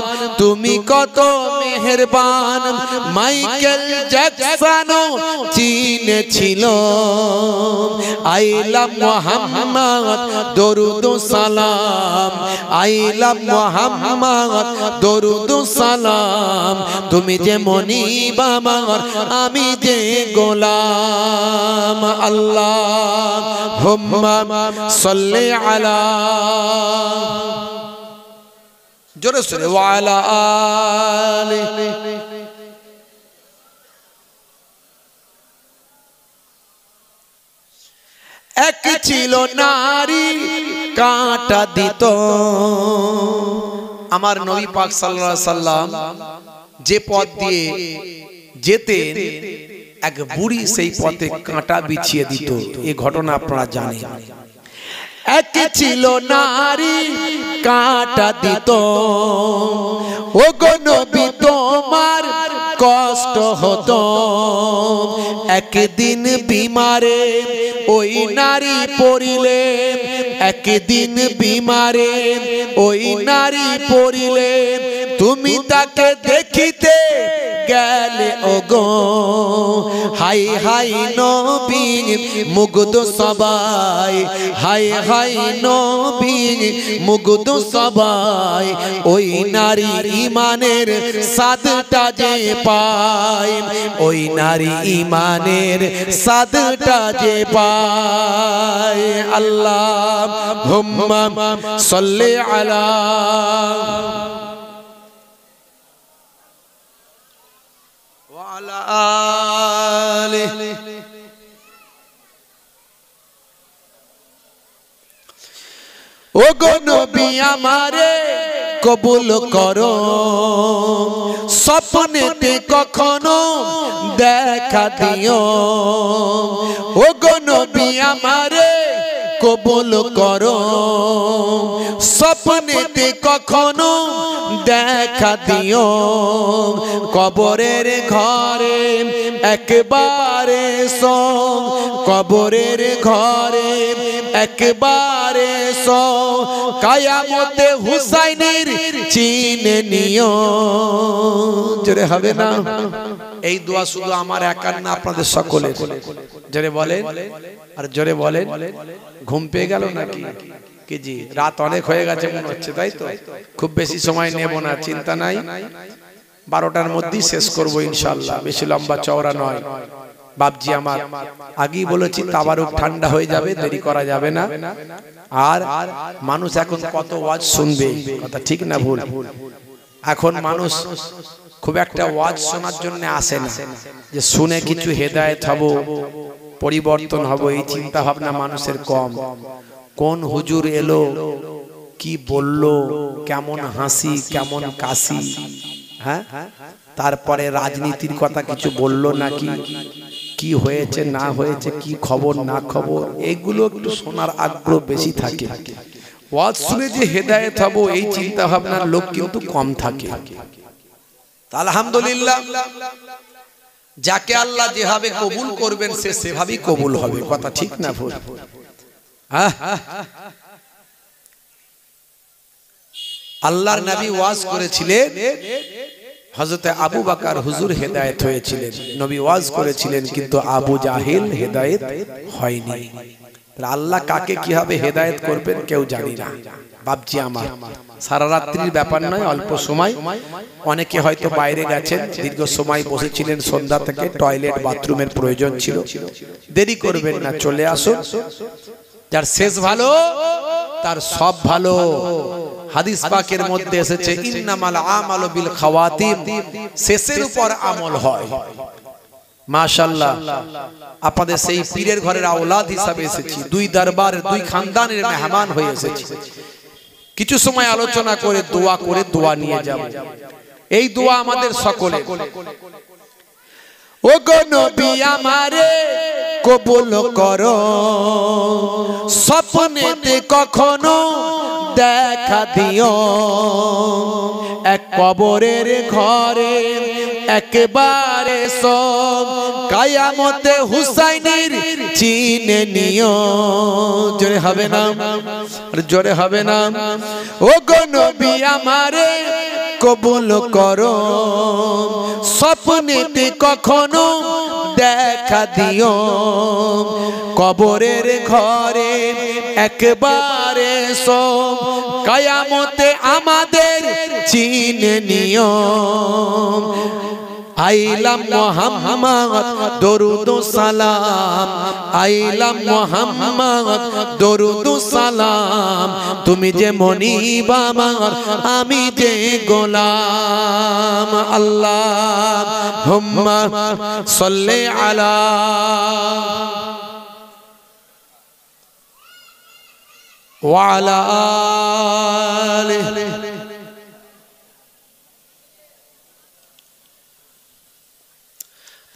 তুমি কত মেহেরবান। মাইকেল জ্যাকসনও চিনেছিল। আইলা মুহাম্মদ দরুদ ও সালাম, আইলা মুহাম্মদ দরুদ ও সালাম, তুমি যে মনিব আমার, আমি যে গোলাম। আল্লাহুম্মা সাল্লি আলা, জোরে জোরে, ওয়া আলা আলিহি। এক ছিল নারী কাঁটা দিত, আমার নবী পাক সাল্লাল্লাহু আলাইহি সাল্লাম যে পথ দিয়ে যেতেন, এক বুড়ি সেই পথে কাঁটা বিছিয়ে দিত। এই ঘটনা আপনারা জানেন। এক ছিল নারী কাঁটা দিত, ও গো নবী তোমার কষ্ট হতো। একদিন বিমারে ওই নারী পড়িলে, একদিন বিমারে ওই নারী পড়িলে, তুমি তাকে দেখিতে গেলে ওগো। হাই হাই নবী মুগ্ধ সবাই, হাই হাই নবী মুগ্ধ সবাই। ওই নারী ইমানের সাদটা যে পায়, ওই নারী ইমানের সাদটা যে পায়। আল্লাহুম্মা সাল্লি আলা ওয়া আলা আলিহি। ও গো নবী আমারে কবুল করো, স্বপ্নেতে কখনো দেখা দিও। ও গো নবী আমারে কবুল করো, স্বপ্নেতে কখনো দেখা দিও। কবরের ঘরে একবারে এসো, কবরের ঘরে একবারে এসো। কিয়ামতে হুসাইনের চিনে নিও। জোরে হবে না? এই দোয়া শুধু আমার একার না, আপনাদের সকলের। জোরে বলেন, আর জোরে বলেন। ঘুম পেয়ে গেল নাকি? কি জি, রাত অনেক হয়ে গেছে মনে হচ্ছে, তাই তো? খুব বেশি সময় নেব না, চিন্তা নাই। 12টার মধ্যেই শেষ করবো ইনশাআল্লাহ, বেশি লম্বা চওড়া নয়। বাপজি আমার আগেই বলেছি, তাবারুক ঠান্ডা হয়ে যাবে, দেরি করা যাবে না। আর মানুষ এখন কত ওয়াজ শুনবে, কথা ঠিক না ভুল? এখন মানুষ খুব একটা ওয়াজ শোনার জন্য আসে না, যে শুনে কিছু হেদায়েত হব, পরিবর্তন হব, এই চিন্তা ভাবনা মানুষের কম। কোন হুজুর এলো, কি বললো, কেমন হাসি, কেমন কাশি, হ্যাঁ, তারপরে রাজনীতির কথা কিছু বললো নাকি, কি হয়েছে না হয়েছে, কি খবর না খবর, এগুলো একটু শোনার আগ্রহ বেশি থাকে। ওয়াজ শুনে যে হেদায়েত হব, এই চিন্তা ভাবনার লোক কিন্তু কম থাকে। আলহামদুলিল্লাহ, যাকে আল্লাহ যেভাবে কবুল করবেন সে সেভাবেই কবুল হবে, কথা ঠিক না ভুল? আল্লাহর নবী ওয়াজ করেছিলেন, হযরতে আবু বকর হুজুর হেদায়েত হয়েছিলেন, নবী ওয়াজ করেছিলেন, কিন্তু আবু জাহেল হেদায়েত হয়নি। আল্লাহ কাকে কিভাবে হেদায়েত করবেন কেউ জানি না। বাপজি আমার, সারা রাত্রির ব্যাপার নয়, অল্প সময়। অনেকে হয়তো বাইরে গেছেন, দীর্ঘ সময় বসেছিলেন, সন্ধ্যা থেকে টয়লেট বাথরুমের প্রয়োজন ছিল, দেরি করবেন না, চলে আসুন। যার শেষ ভালো তার সব ভালো। হাদিস পাকের মধ্যে এসেছে ইন্নামাল আমালু বিল খাওয়াতিম, শেষের উপর আমল হয়। মাশাআল্লাহ, আপনাদের সেই পীরের ঘরের আওলাদ হিসাবে এসেছি, দুই দরবারের দুই খানদানের মেহমান হয়ে এসেছি। কিছু সময় আলোচনা করে দোয়া নিয়ে যাব। এই দোয়া আমাদের সকলে। ও গো নবী আমারে কবুল করো, স্বপ্নেতে কখনো দেখা দিও, এক কবরের ঘরে একবারে সব, কিয়ামতে হুসাইনের চিনে নিও। জোরে হবে না, জোরে হবে না। ও গো নবী আমারে কবুল করো, স্বপ্নেতে কখনো দেখা দিও, কবরের ঘরে একবারে সব, কিয়ামতে আমাদের চিনে নিও। আইলাম মুহাম্মদ দরুদ ও সালাম, আইলাম মুহাম্মদ দরুদ ও সালাম, তুমি যে মনিব আমার, আমি যে গোলাম। আল্লাহুম্মা সাল্লি আলা ওয়া আলা আলিহি।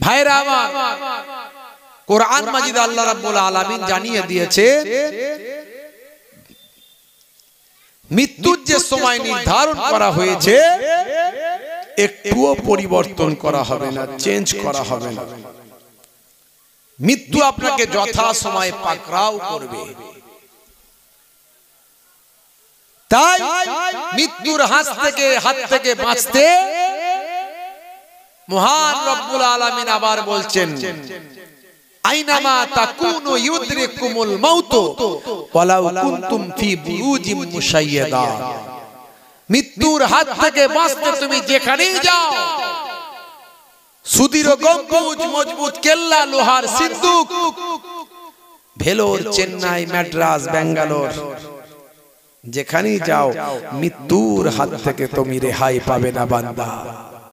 ভাইরা আমার, কোরআন মাজিদ আল্লাহ রাব্বুল আলামিন জানিয়ে দিয়েছে মৃত্যুর যে সময় নির্ধারণ করা হয়েছে একটুও পরিবর্তন করা হবে না, চেঞ্জ করা হবে না। মৃত্যু আপনাকে যথা সময়ে পাকড়াও করবে। তাই মৃত্যুর হাত থেকে বাঁচতে মহান রব্বুল আলামিন আবার বলছেন, আইনামা তাকুনু ইউদরিকুমুল মাউত ওয়ালাউ কুনতুম ফি বুরুজিম মুশাইয়াদা। মৃত্যুর হাত থেকে বাঁচতে তুমি যেখানেই যাও, সুদৃঢ় গম্বুজ, মজবুত কেল্লা, লোহার সিন্দুক, ভেলোর, চেন্নাই, মাদ্রাজ, বেঙ্গালোর, যেখানেই যাও মৃত্যুর হাত থেকে তুমি রেহাই পাবে না বান্দা।